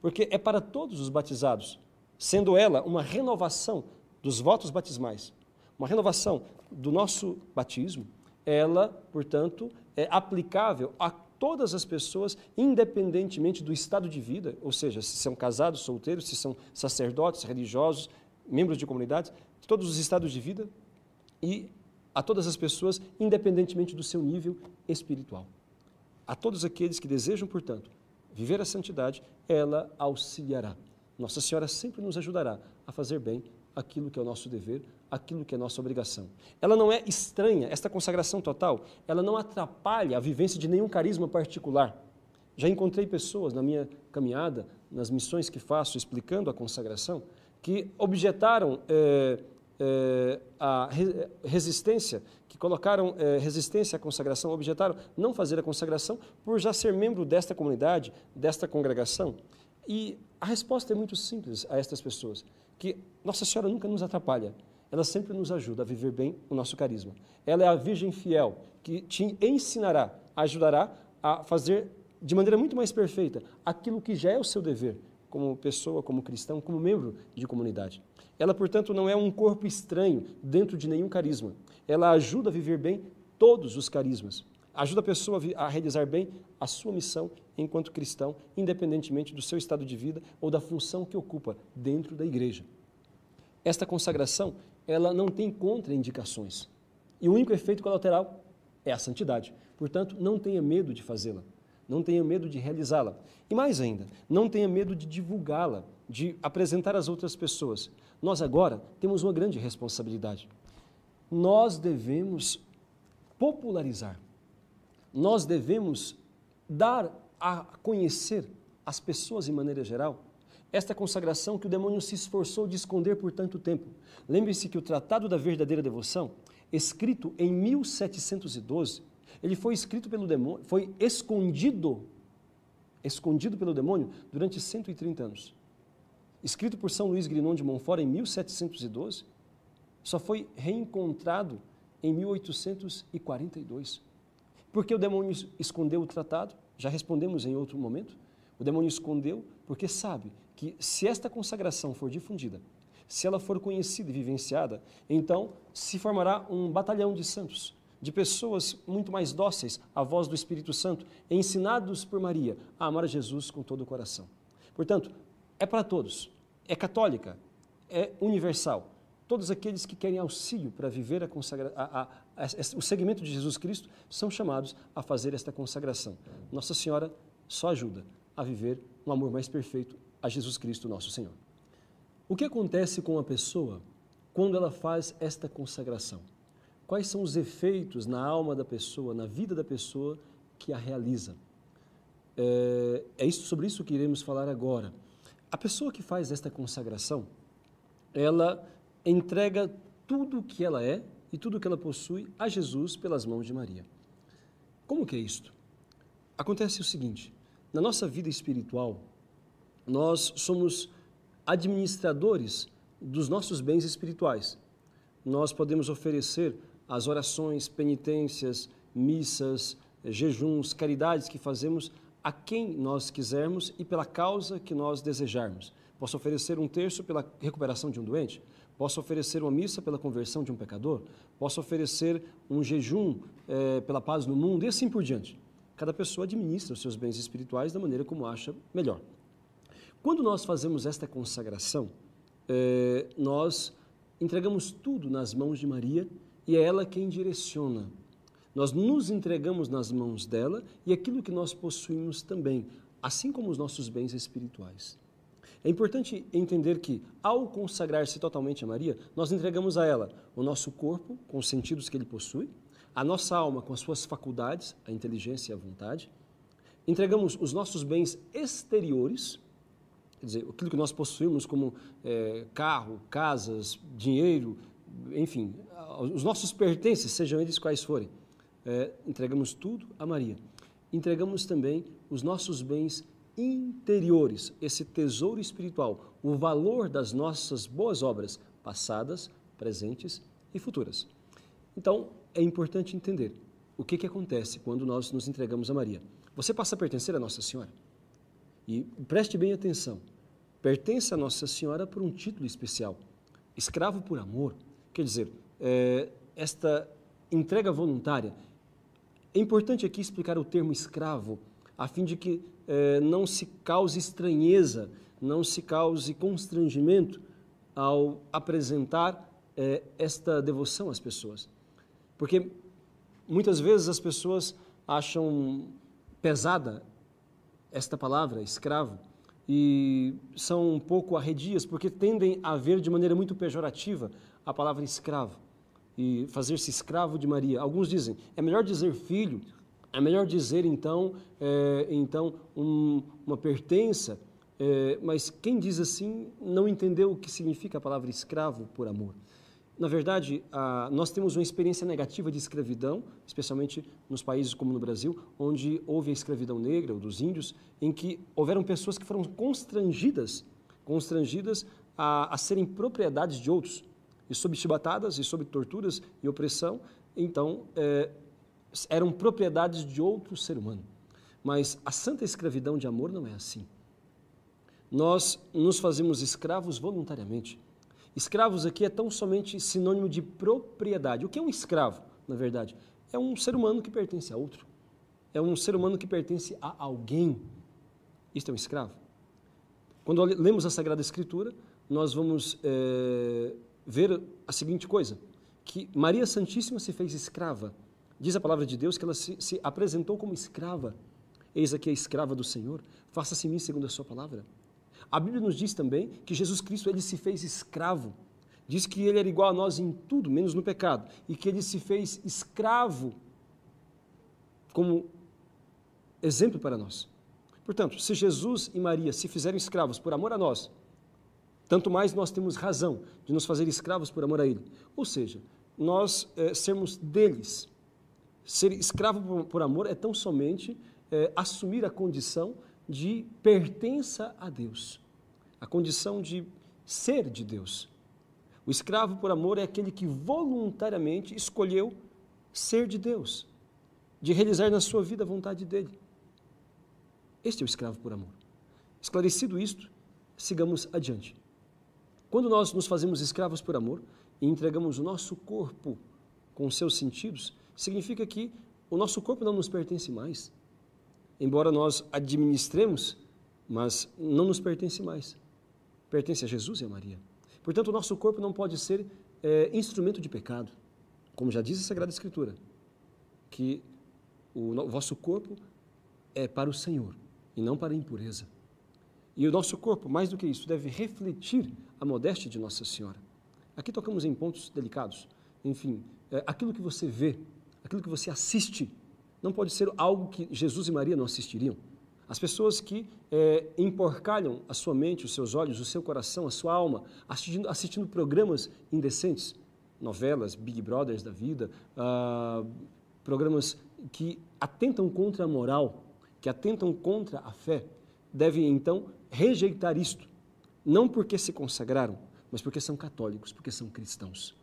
porque é para todos os batizados, sendo ela uma renovação dos votos batismais, uma renovação do nosso batismo, ela, portanto, é aplicável a todas as pessoas, independentemente do estado de vida, ou seja, se são casados, solteiros, se são sacerdotes, religiosos, membros de comunidades, todos os estados de vida e a todas as pessoas, independentemente do seu nível espiritual. A todos aqueles que desejam, portanto, viver a santidade, ela auxiliará. Nossa Senhora sempre nos ajudará a fazer bem aquilo que é o nosso dever, aquilo que é a nossa obrigação. Ela não é estranha, esta consagração total, ela não atrapalha a vivência de nenhum carisma particular. Já encontrei pessoas na minha caminhada, nas missões que faço, explicando a consagração, que objetaram a resistência, que colocaram resistência à consagração, objetaram não fazer a consagração por já ser membro desta comunidade, desta congregação. E a resposta é muito simples a estas pessoas, que Nossa Senhora nunca nos atrapalha, ela sempre nos ajuda a viver bem o nosso carisma. Ela é a Virgem fiel, que te ensinará, ajudará a fazer de maneira muito mais perfeita aquilo que já é o seu dever, como pessoa, como cristão, como membro de comunidade. Ela, portanto, não é um corpo estranho dentro de nenhum carisma. Ela ajuda a viver bem todos os carismas. Ajuda a pessoa a realizar bem a sua missão enquanto cristão, independentemente do seu estado de vida ou da função que ocupa dentro da igreja. Esta consagração, ela não tem contraindicações. E o único efeito colateral é a santidade. Portanto, não tenha medo de fazê-la. Não tenha medo de realizá-la. E mais ainda, não tenha medo de divulgá-la, de apresentar às outras pessoas. Nós agora temos uma grande responsabilidade. Nós devemos popularizar. Nós devemos dar a conhecer às pessoas de maneira geral esta consagração que o demônio se esforçou de esconder por tanto tempo. Lembre-se que o Tratado da Verdadeira Devoção, escrito em 1712, ele foi escrito pelo demônio, foi escondido pelo demônio durante 130 anos. Escrito por São Luís Grignon de Montfort em 1712, só foi reencontrado em 1842. Por que o demônio escondeu o tratado? Já respondemos em outro momento. O demônio escondeu porque sabe que se esta consagração for difundida, se ela for conhecida e vivenciada, então se formará um batalhão de santos, de pessoas muito mais dóceis à voz do Espírito Santo, ensinados por Maria a amar a Jesus com todo o coração. Portanto, é para todos, é católica, é universal. Todos aqueles que querem auxílio para viver o segmento de Jesus Cristo são chamados a fazer esta consagração. Nossa Senhora só ajuda a viver um amor mais perfeito a Jesus Cristo, nosso Senhor. O que acontece com a pessoa quando ela faz esta consagração? Quais são os efeitos na alma da pessoa, na vida da pessoa que a realiza? Sobre isso que iremos falar agora. A pessoa que faz esta consagração, ela entrega tudo o que ela é e tudo o que ela possui a Jesus pelas mãos de Maria. Como que é isto? Acontece o seguinte, na nossa vida espiritual, nós somos administradores dos nossos bens espirituais. Nós podemos oferecer as orações, penitências, missas, jejuns, caridades que fazemos a quem nós quisermos e pela causa que nós desejarmos. Posso oferecer 1/3 pela recuperação de um doente, posso oferecer uma missa pela conversão de um pecador, posso oferecer um jejum pela paz no mundo e assim por diante. Cada pessoa administra os seus bens espirituais da maneira como acha melhor. Quando nós fazemos esta consagração, nós entregamos tudo nas mãos de Maria e é ela quem direciona. Nós nos entregamos nas mãos dela e aquilo que nós possuímos também, assim como os nossos bens espirituais. É importante entender que, ao consagrar-se totalmente a Maria, nós entregamos a ela o nosso corpo, com os sentidos que ele possui, a nossa alma, com as suas faculdades, a inteligência e a vontade, entregamos os nossos bens exteriores, quer dizer, aquilo que nós possuímos como carro, casas, dinheiro, enfim, os nossos pertences, sejam eles quais forem, entregamos tudo a Maria. Entregamos também os nossos bens interiores, esse tesouro espiritual, o valor das nossas boas obras, passadas, presentes e futuras. Então, é importante entender o que acontece quando nós nos entregamos a Maria. Você passa a pertencer a Nossa Senhora. E preste bem atenção, pertence a Nossa Senhora por um título especial, escravo por amor, quer dizer, esta entrega voluntária. É importante aqui explicar o termo escravo, a fim de que não se cause estranheza, não se cause constrangimento ao apresentar esta devoção às pessoas. Porque muitas vezes as pessoas acham pesada esta palavra, escravo, e são um pouco arredias, porque tendem a ver de maneira muito pejorativa a palavra escravo, e fazer-se escravo de Maria. Alguns dizem, é melhor dizer filho, é melhor dizer então uma pertença, mas quem diz assim não entendeu o que significa a palavra escravo por amor. Na verdade, nós temos uma experiência negativa de escravidão, especialmente nos países como no Brasil, onde houve a escravidão negra, ou dos índios, em que houveram pessoas que foram constrangidas a serem propriedades de outros, e sob chibatadas, e sob torturas e opressão, então eram propriedades de outro ser humano. Mas a santa escravidão de amor não é assim. nós nos fazemos escravos voluntariamente. Escravos aqui é tão somente sinônimo de propriedade. O que é um escravo, na verdade? É um ser humano que pertence a outro. É um ser humano que pertence a alguém. Isto é um escravo. Quando lemos a Sagrada Escritura, nós vamos ver a seguinte coisa, que Maria Santíssima se fez escrava. Diz a palavra de Deus que ela se apresentou como escrava. Eis aqui a escrava do Senhor, faça-se em mim segundo a sua palavra. A Bíblia nos diz também que Jesus Cristo, ele se fez escravo. Diz que ele era igual a nós em tudo, menos no pecado, e que ele se fez escravo como exemplo para nós. Portanto, se Jesus e Maria se fizeram escravos por amor a nós, tanto mais nós temos razão de nos fazer escravos por amor a Ele. Ou seja, nós sermos deles. Ser escravo por amor é tão somente assumir a condição de pertença a Deus, a condição de ser de Deus. O escravo por amor é aquele que voluntariamente escolheu ser de Deus, de realizar na sua vida a vontade dEle. Este é o escravo por amor. Esclarecido isto, sigamos adiante. Quando nós nos fazemos escravos por amor e entregamos o nosso corpo com os seus sentidos, significa que o nosso corpo não nos pertence mais. Embora nós administremos, mas não nos pertence mais. Pertence a Jesus e a Maria. Portanto, o nosso corpo não pode ser instrumento de pecado. Como já diz a Sagrada Escritura, que o vosso corpo é para o Senhor e não para a impureza. E o nosso corpo, mais do que isso, deve refletir a modéstia de Nossa Senhora. Aqui tocamos em pontos delicados. Enfim, aquilo que você vê, aquilo que você assiste, não pode ser algo que Jesus e Maria não assistiriam. As pessoas que emporcalham a sua mente, os seus olhos, o seu coração, a sua alma, assistindo programas indecentes, novelas, Big Brothers da vida, programas que atentam contra a moral, que atentam contra a fé, devem então rejeitar isto, não porque se consagraram, mas porque são católicos, porque são cristãos.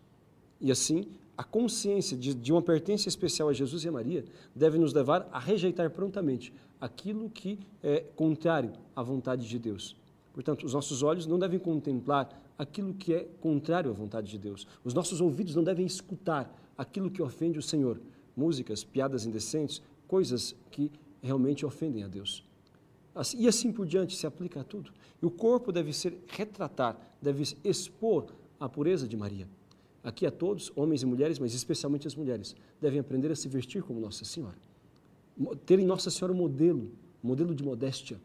E assim, a consciência de uma pertença especial a Jesus e a Maria deve nos levar a rejeitar prontamente aquilo que é contrário à vontade de Deus. Portanto, os nossos olhos não devem contemplar aquilo que é contrário à vontade de Deus. Os nossos ouvidos não devem escutar aquilo que ofende o Senhor. Músicas, piadas indecentes, coisas que realmente ofendem a Deus. E assim por diante se aplica a tudo. E o corpo deve retratar, deve expor a pureza de Maria. Aqui a todos, homens e mulheres, mas especialmente as mulheres, devem aprender a se vestir como Nossa Senhora. Ter em Nossa Senhora um modelo de modéstia.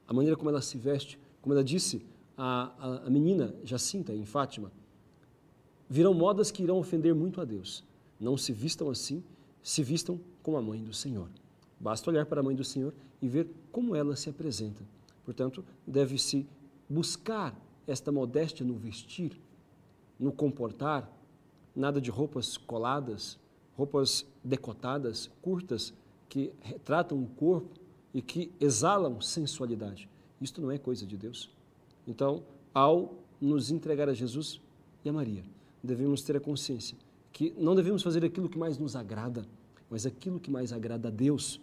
A maneira como ela se veste, como ela disse a menina Jacinta em Fátima, virão modas que irão ofender muito a Deus. Não se vistam assim, se vistam como a mãe do Senhor. Basta olhar para a mãe do Senhor e ver como ela se apresenta. Portanto, deve-se buscar esta modéstia no vestir, no comportar, nada de roupas coladas, roupas decotadas, curtas, que retratam o corpo e que exalam sensualidade. Isto não é coisa de Deus. Então, ao nos entregar a Jesus e a Maria, devemos ter a consciência que não devemos fazer aquilo que mais nos agrada, mas aquilo que mais agrada a Deus.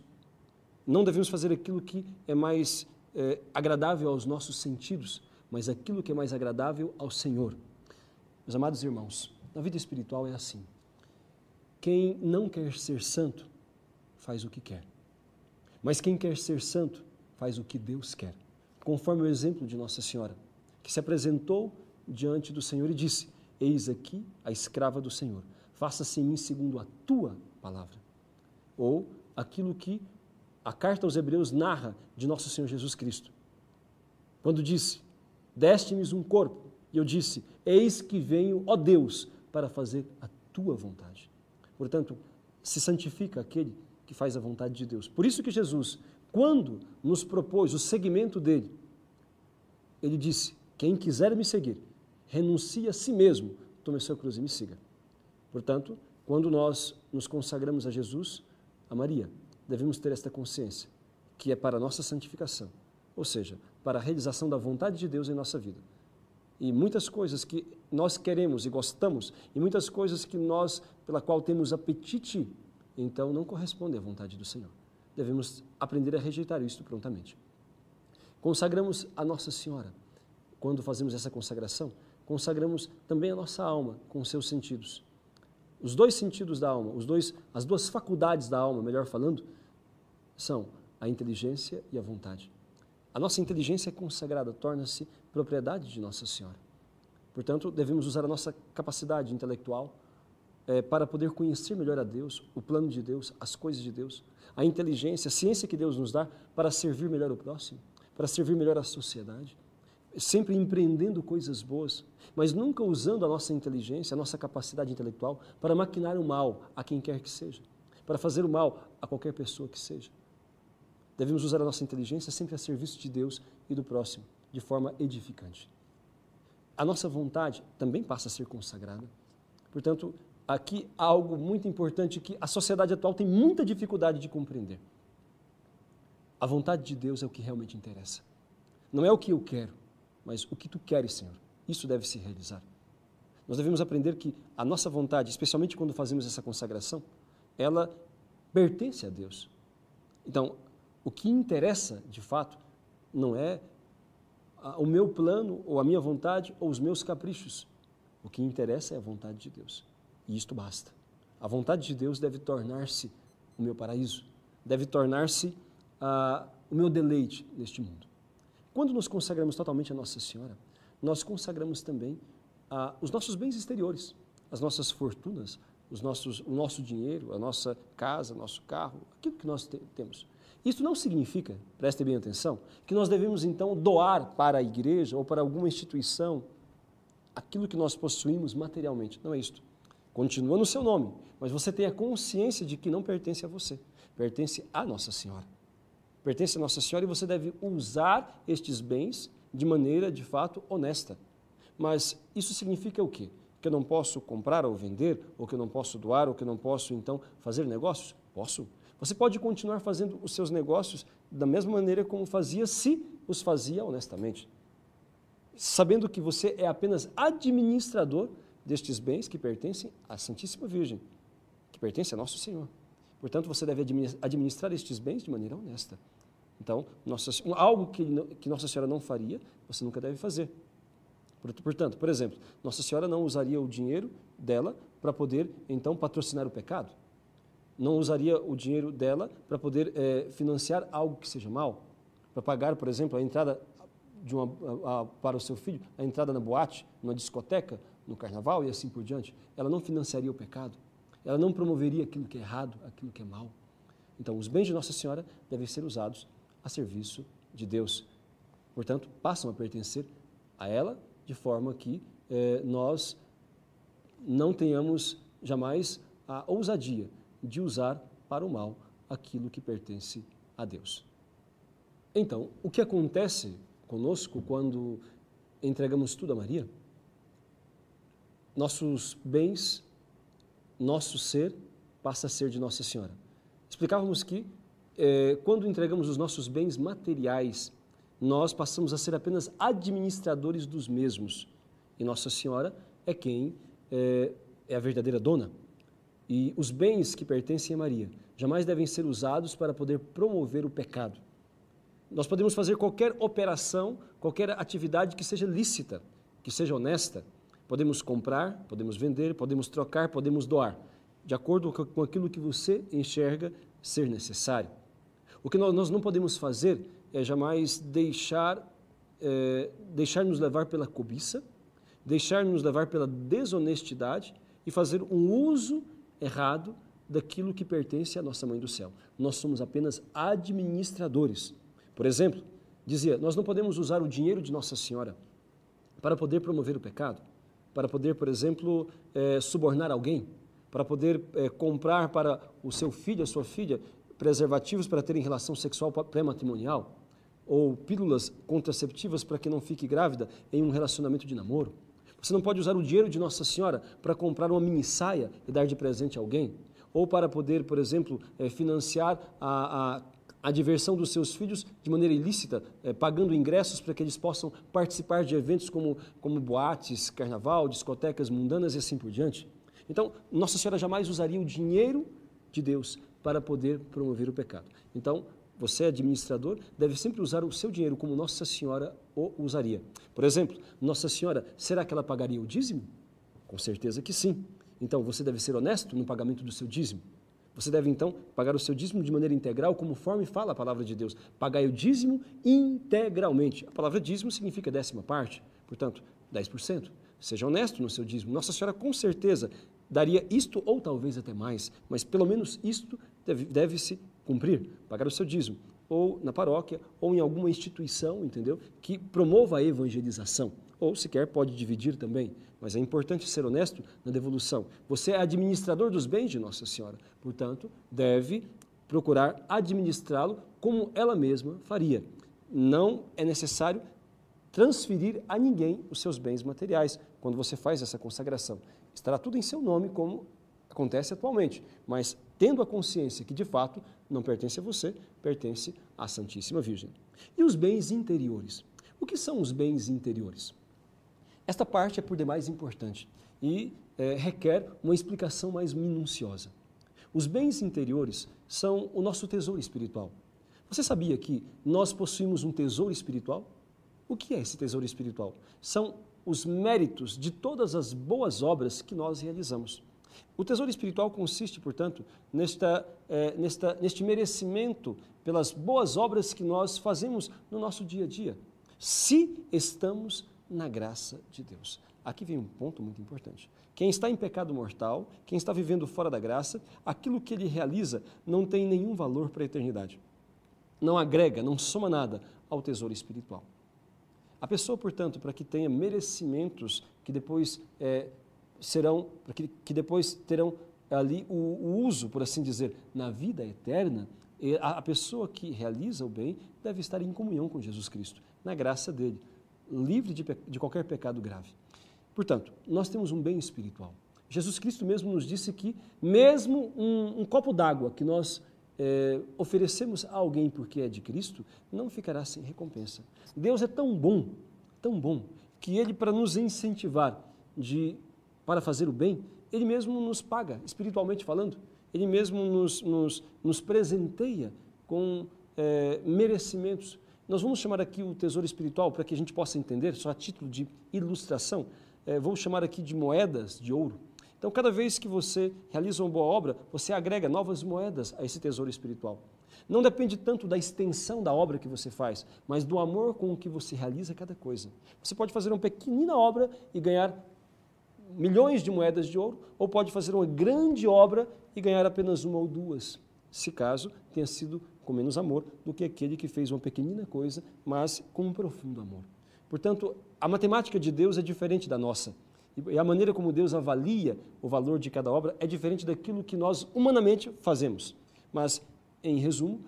Não devemos fazer aquilo que é mais agradável aos nossos sentidos, mas aquilo que é mais agradável ao Senhor. Meus amados irmãos, na vida espiritual é assim. Quem não quer ser santo, faz o que quer. Mas quem quer ser santo, faz o que Deus quer. Conforme o exemplo de Nossa Senhora, que se apresentou diante do Senhor e disse: eis aqui a escrava do Senhor, faça-se em mim segundo a tua palavra. Ou aquilo que a carta aos Hebreus narra de Nosso Senhor Jesus Cristo. Quando disse: deste-me um corpo, e eu disse: eis que venho, ó Deus, para fazer a tua vontade. Portanto, se santifica aquele que faz a vontade de Deus. Por isso que Jesus, quando nos propôs o seguimento dele, ele disse: quem quiser me seguir, renuncie a si mesmo, tome a sua cruz e me siga. Portanto, quando nós nos consagramos a Jesus, a Maria, devemos ter esta consciência, que é para a nossa santificação, ou seja, para a realização da vontade de Deus em nossa vida. E muitas coisas que nós queremos e gostamos, e muitas coisas pela qual temos apetite, então não correspondem à vontade do Senhor. Devemos aprender a rejeitar isto prontamente. Consagramos a Nossa Senhora. Quando fazemos essa consagração, consagramos também a nossa alma com os seus sentidos. Os dois sentidos da alma, as duas faculdades da alma, melhor falando, são a inteligência e a vontade. A nossa inteligência é consagrada, torna-se propriedade de Nossa Senhora. Portanto, devemos usar a nossa capacidade intelectual para poder conhecer melhor a Deus, o plano de Deus, as coisas de Deus, a inteligência, a ciência que Deus nos dá para servir melhor o próximo, para servir melhor a sociedade, sempre empreendendo coisas boas, mas nunca usando a nossa inteligência, a nossa capacidade intelectual para maquinar o mal a quem quer que seja, para fazer o mal a qualquer pessoa que seja. Devemos usar a nossa inteligência sempre a serviço de Deus e do próximo, de forma edificante. A nossa vontade também passa a ser consagrada. Portanto, aqui há algo muito importante que a sociedade atual tem muita dificuldade de compreender. A vontade de Deus é o que realmente interessa. Não é o que eu quero, mas o que tu queres, Senhor. Isso deve se realizar. Nós devemos aprender que a nossa vontade, especialmente quando fazemos essa consagração, ela pertence a Deus. Então, o que interessa, de fato, não é o meu plano, ou a minha vontade, ou os meus caprichos. O que interessa é a vontade de Deus. E isto basta. A vontade de Deus deve tornar-se o meu paraíso, deve tornar-se o meu deleite neste mundo. Quando nos consagramos totalmente a Nossa Senhora, nós consagramos também os nossos bens exteriores, as nossas fortunas, o nosso dinheiro, a nossa casa, nosso carro, aquilo que nós temos. Isso não significa, prestem bem atenção, que nós devemos então doar para a igreja ou para alguma instituição aquilo que nós possuímos materialmente. Não é isto. Continua no seu nome, mas você tem a consciência de que não pertence a você, pertence à Nossa Senhora. Pertence a Nossa Senhora e você deve usar estes bens de maneira, de fato, honesta. Mas isso significa o quê? Que eu não posso comprar ou vender, ou que eu não posso doar, ou que eu não posso, então, fazer negócios? Posso. Você pode continuar fazendo os seus negócios da mesma maneira como fazia, se os fazia honestamente. Sabendo que você é apenas administrador destes bens que pertencem à Santíssima Virgem, que pertence a Nosso Senhor. Portanto, você deve administrar estes bens de maneira honesta. Então, algo que Nossa Senhora não faria, você nunca deve fazer. Portanto, por exemplo, Nossa Senhora não usaria o dinheiro dela para poder, então, patrocinar o pecado. Não usaria o dinheiro dela para poder financiar algo que seja mal, para pagar, por exemplo, a entrada para o seu filho, a entrada na boate, na discoteca, no carnaval e assim por diante. Ela não financiaria o pecado. Ela não promoveria aquilo que é errado, aquilo que é mal. Então, os bens de Nossa Senhora devem ser usados a serviço de Deus. Portanto, passam a pertencer a ela, de forma que nós não tenhamos jamais a ousadia de usar para o mal aquilo que pertence a Deus. Então, o que acontece conosco quando entregamos tudo a Maria? Nossos bens, nosso ser, passa a ser de Nossa Senhora. Explicávamos que, quando entregamos os nossos bens materiais, nós passamos a ser apenas administradores dos mesmos. E Nossa Senhora é quem é a verdadeira dona. E os bens que pertencem a Maria jamais devem ser usados para poder promover o pecado. Nós podemos fazer qualquer operação, qualquer atividade que seja lícita, que seja honesta. Podemos comprar, podemos vender, podemos trocar, podemos doar, de acordo com aquilo que você enxerga ser necessário. O que nós não podemos fazer é jamais deixar-nos levar pela cobiça, deixar-nos levar pela desonestidade e fazer um uso errado daquilo que pertence à nossa Mãe do Céu. Nós somos apenas administradores. Por exemplo, dizia, nós não podemos usar o dinheiro de Nossa Senhora para poder promover o pecado, para poder, por exemplo, subornar alguém, para poder comprar para o seu filho, a sua filha, preservativos para terem relação sexual pré-matrimonial, ou pílulas contraceptivas para que não fique grávida em um relacionamento de namoro. Você não pode usar o dinheiro de Nossa Senhora para comprar uma mini saia e dar de presente a alguém, ou para poder, por exemplo, financiar a diversão dos seus filhos de maneira ilícita, pagando ingressos para que eles possam participar de eventos como boates, carnaval, discotecas mundanas e assim por diante. Então, Nossa Senhora jamais usaria o dinheiro de Deus para poder promover o pecado. Então, você é administrador, deve sempre usar o seu dinheiro como Nossa Senhora o usaria. Por exemplo, Nossa Senhora, será que ela pagaria o dízimo? Com certeza que sim. Então, você deve ser honesto no pagamento do seu dízimo. Você deve, então, pagar o seu dízimo de maneira integral, conforme fala a palavra de Deus. Pagai o dízimo integralmente. A palavra dízimo significa 10ª parte, portanto, 10%. Seja honesto no seu dízimo. Nossa Senhora, com certeza, daria isto ou talvez até mais, mas pelo menos isto deve-se cumprir, pagar o seu dízimo, ou na paróquia, ou em alguma instituição, entendeu? Que promova a evangelização, ou sequer pode dividir também, mas é importante ser honesto na devolução. Você é administrador dos bens de Nossa Senhora, portanto, deve procurar administrá-lo como ela mesma faria. Não é necessário transferir a ninguém os seus bens materiais quando você faz essa consagração. Estará tudo em seu nome, como acontece atualmente, mas tendo a consciência que, de fato, não pertence a você, pertence à Santíssima Virgem. E os bens interiores? O que são os bens interiores? Esta parte é por demais importante e requer uma explicação mais minuciosa. Os bens interiores são o nosso tesouro espiritual. Você sabia que nós possuímos um tesouro espiritual? O que é esse tesouro espiritual? São os méritos de todas as boas obras que nós realizamos. O tesouro espiritual consiste, portanto, neste merecimento pelas boas obras que nós fazemos no nosso dia a dia, se estamos na graça de Deus. Aqui vem um ponto muito importante. Quem está em pecado mortal, quem está vivendo fora da graça, aquilo que ele realiza não tem nenhum valor para a eternidade. Não agrega, não soma nada ao tesouro espiritual. A pessoa, portanto, para que tenha merecimentos que depois que depois terão ali o uso, por assim dizer, na vida eterna, a pessoa que realiza o bem deve estar em comunhão com Jesus Cristo, na graça dele, livre de qualquer pecado grave. Portanto, nós temos um bem espiritual. Jesus Cristo mesmo nos disse que mesmo um copo d'água que nós oferecemos a alguém porque é de Cristo, não ficará sem recompensa. Deus é tão bom, que Ele, para nos incentivar para fazer o bem, Ele mesmo nos paga, espiritualmente falando. Ele mesmo nos presenteia com merecimentos. Nós vamos chamar aqui o tesouro espiritual, para que a gente possa entender, só a título de ilustração, vou chamar aqui de moedas de ouro. Então, cada vez que você realiza uma boa obra, você agrega novas moedas a esse tesouro espiritual. Não depende tanto da extensão da obra que você faz, mas do amor com o que você realiza cada coisa. Você pode fazer uma pequenina obra e ganhar milhões de moedas de ouro, ou pode fazer uma grande obra e ganhar apenas uma ou duas, se caso tenha sido com menos amor do que aquele que fez uma pequenina coisa, mas com um profundo amor. Portanto, a matemática de Deus é diferente da nossa. E a maneira como Deus avalia o valor de cada obra é diferente daquilo que nós humanamente fazemos. Mas, em resumo,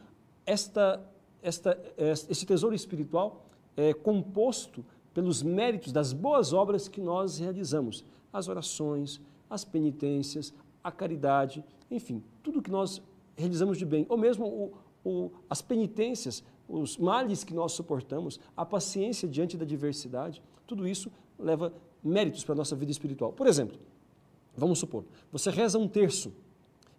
esse tesouro espiritual é composto pelos méritos das boas obras que nós realizamos. As orações, as penitências, a caridade, enfim, tudo que nós realizamos de bem. Ou mesmo as penitências, os males que nós suportamos, a paciência diante da adversidade, tudo isso leva méritos para a nossa vida espiritual. Por exemplo, vamos supor, você reza um terço.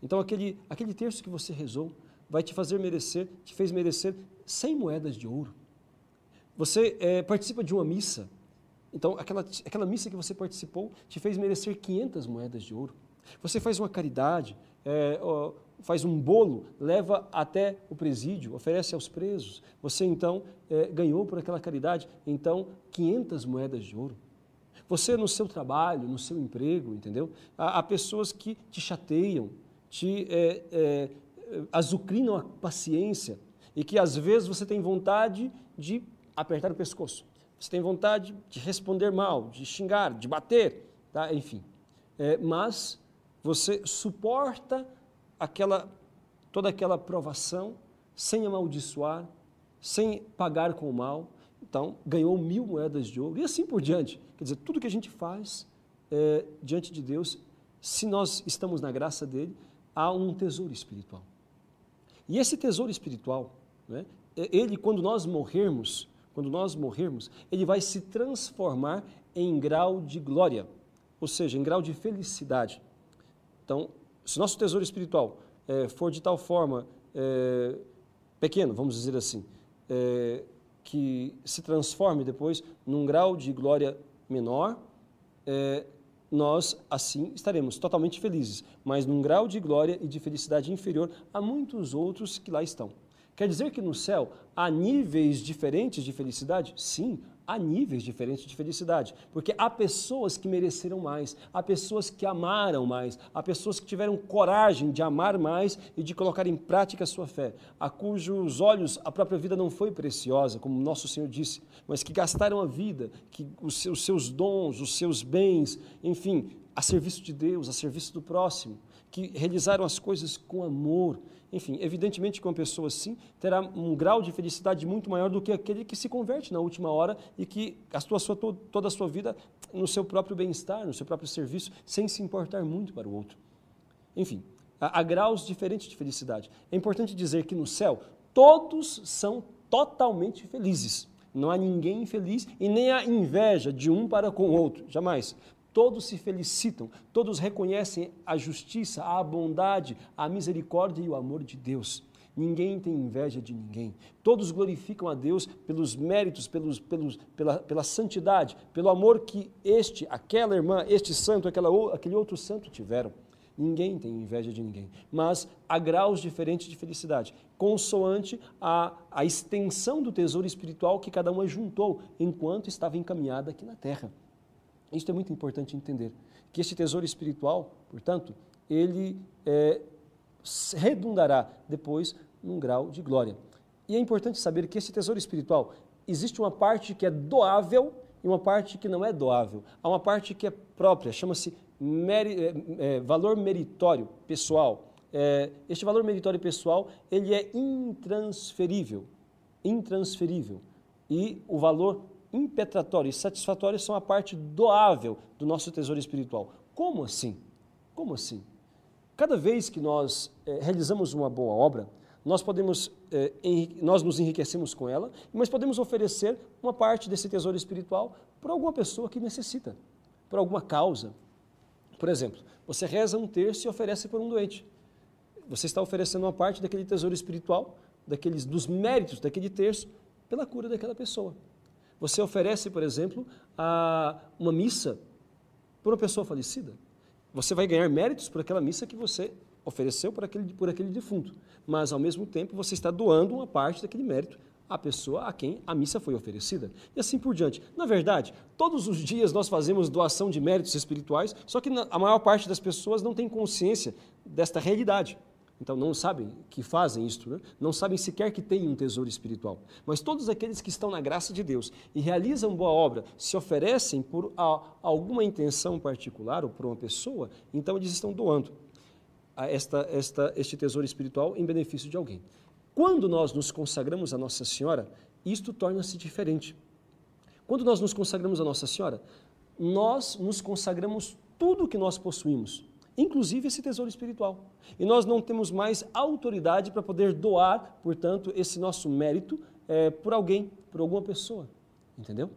Então, aquele terço que você rezou vai te fez merecer 100 moedas de ouro. Você participa de uma missa. Então, aquela missa que você participou te fez merecer 500 moedas de ouro. Você faz uma caridade, faz um bolo, leva até o presídio, oferece aos presos. Você, então, ganhou por aquela caridade, então, 500 moedas de ouro. Você, no seu trabalho, no seu emprego, entendeu? Há pessoas que te chateiam, te azucrinam a paciência e que, às vezes, você tem vontade de apertar o pescoço. Você tem vontade de responder mal, de xingar, de bater, tá? Enfim. Mas você suporta toda aquela provação sem amaldiçoar, sem pagar com o mal. Então, ganhou 1000 moedas de ouro e assim por diante. Quer dizer, tudo que a gente faz diante de Deus, se nós estamos na graça dele, há um tesouro espiritual. E esse tesouro espiritual, né, ele, quando nós morrermos, ele vai se transformar em grau de glória, ou seja, em grau de felicidade. Então, se nosso tesouro espiritual for de tal forma pequeno, vamos dizer assim, que se transforme depois num grau de glória menor, nós assim estaremos totalmente felizes, mas num grau de glória e de felicidade inferior a muitos outros que lá estão. Quer dizer que no céu há níveis diferentes de felicidade? Sim, há níveis diferentes de felicidade, porque há pessoas que mereceram mais, há pessoas que amaram mais, há pessoas que tiveram coragem de amar mais e de colocar em prática a sua fé, a cujos olhos a própria vida não foi preciosa, como nosso Senhor disse, mas que gastaram a vida, que os seus dons, os seus bens, enfim, a serviço de Deus, a serviço do próximo, que realizaram as coisas com amor. Enfim, evidentemente que uma pessoa assim terá um grau de felicidade muito maior do que aquele que se converte na última hora e que gastou toda a sua vida no seu próprio bem-estar, no seu próprio serviço, sem se importar muito para o outro. Enfim, há graus diferentes de felicidade. É importante dizer que no céu todos são totalmente felizes. Não há ninguém infeliz e nem há inveja de um para com o outro, jamais. Todos se felicitam, todos reconhecem a justiça, a bondade, a misericórdia e o amor de Deus. Ninguém tem inveja de ninguém. Todos glorificam a Deus pelos méritos, pela santidade, pelo amor que aquela irmã, este santo, aquele outro santo tiveram. Ninguém tem inveja de ninguém, mas há graus diferentes de felicidade, consoante a extensão do tesouro espiritual que cada um ajuntou enquanto estava encaminhada aqui na terra. Isso é muito importante entender, que este tesouro espiritual, portanto, ele redundará depois num grau de glória. E é importante saber que esse tesouro espiritual, existe uma parte que é doável e uma parte que não é doável. Há uma parte que é própria, chama-se valor meritório pessoal. Este valor meritório pessoal, ele é intransferível. E o valor impetratório e satisfatório são a parte doável do nosso tesouro espiritual. Como assim? Como assim? Cada vez que nós realizamos uma boa obra, nós nos enriquecemos com ela, mas podemos oferecer uma parte desse tesouro espiritual para alguma pessoa que necessita, por alguma causa. Por exemplo, você reza um terço e oferece por um doente. Você está oferecendo uma parte daquele tesouro espiritual, dos méritos daquele terço, pela cura daquela pessoa. Você oferece, por exemplo, uma missa por uma pessoa falecida. Você vai ganhar méritos por aquela missa que você ofereceu por aquele defunto. Mas, ao mesmo tempo, você está doando uma parte daquele mérito à pessoa a quem a missa foi oferecida. E assim por diante. Na verdade, todos os dias nós fazemos doação de méritos espirituais, só que a maior parte das pessoas não tem consciência desta realidade. Então não sabem que fazem isto, né? Não sabem sequer que têm um tesouro espiritual. Mas todos aqueles que estão na graça de Deus e realizam boa obra, se oferecem por alguma intenção particular ou por uma pessoa, então eles estão doando este tesouro espiritual em benefício de alguém. Quando nós nos consagramos a Nossa Senhora, isto torna-se diferente. Quando nós nos consagramos a Nossa Senhora, nós nos consagramos tudo o que nós possuímos, inclusive esse tesouro espiritual. E nós não temos mais autoridade para poder doar, portanto, esse nosso mérito por alguém, por alguma pessoa, entendeu?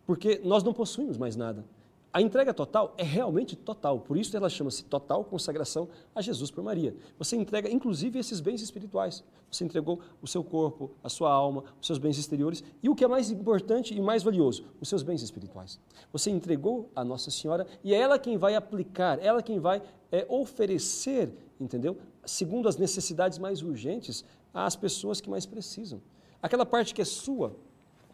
Porque nós não possuímos mais nada. A entrega total é realmente total, por isso ela chama-se total consagração a Jesus por Maria. Você entrega, inclusive, esses bens espirituais. Você entregou o seu corpo, a sua alma, os seus bens exteriores e o que é mais importante e mais valioso, os seus bens espirituais. Você entregou a Nossa Senhora e é ela quem vai aplicar, ela quem vai oferecer, entendeu? Segundo as necessidades mais urgentes às pessoas que mais precisam. Aquela parte que é sua,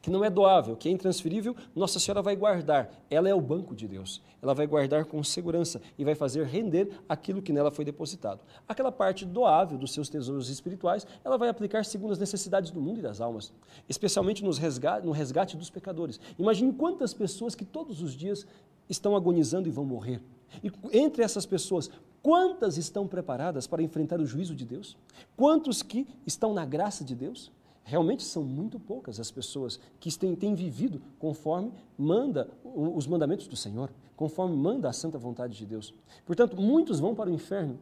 que não é doável, que é intransferível, Nossa Senhora vai guardar. Ela é o banco de Deus. Ela vai guardar com segurança e vai fazer render aquilo que nela foi depositado. Aquela parte doável dos seus tesouros espirituais, ela vai aplicar segundo as necessidades do mundo e das almas, especialmente no resgate dos pecadores. Imagine quantas pessoas que todos os dias estão agonizando e vão morrer. E entre essas pessoas, quantas estão preparadas para enfrentar o juízo de Deus? Quantos que estão na graça de Deus? Realmente são muito poucas as pessoas que têm vivido conforme manda os mandamentos do Senhor, conforme manda a santa vontade de Deus. Portanto, muitos vão para o inferno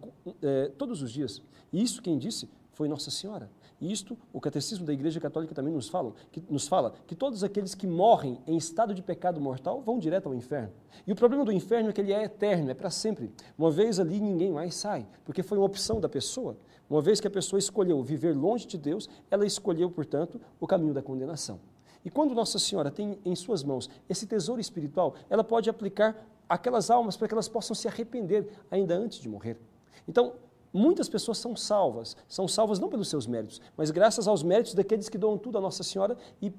todos os dias. E isso quem disse foi Nossa Senhora. E isto, o Catecismo da Igreja Católica também nos fala que todos aqueles que morrem em estado de pecado mortal vão direto ao inferno. E o problema do inferno é que ele é eterno, é para sempre. Uma vez ali, ninguém mais sai, porque foi uma opção da pessoa. Uma vez que a pessoa escolheu viver longe de Deus, ela escolheu, portanto, o caminho da condenação. E quando Nossa Senhora tem em suas mãos esse tesouro espiritual, ela pode aplicar aquelas almas para que elas possam se arrepender ainda antes de morrer. Então, muitas pessoas são salvas não pelos seus méritos, mas graças aos méritos daqueles que doam tudo a Nossa Senhora e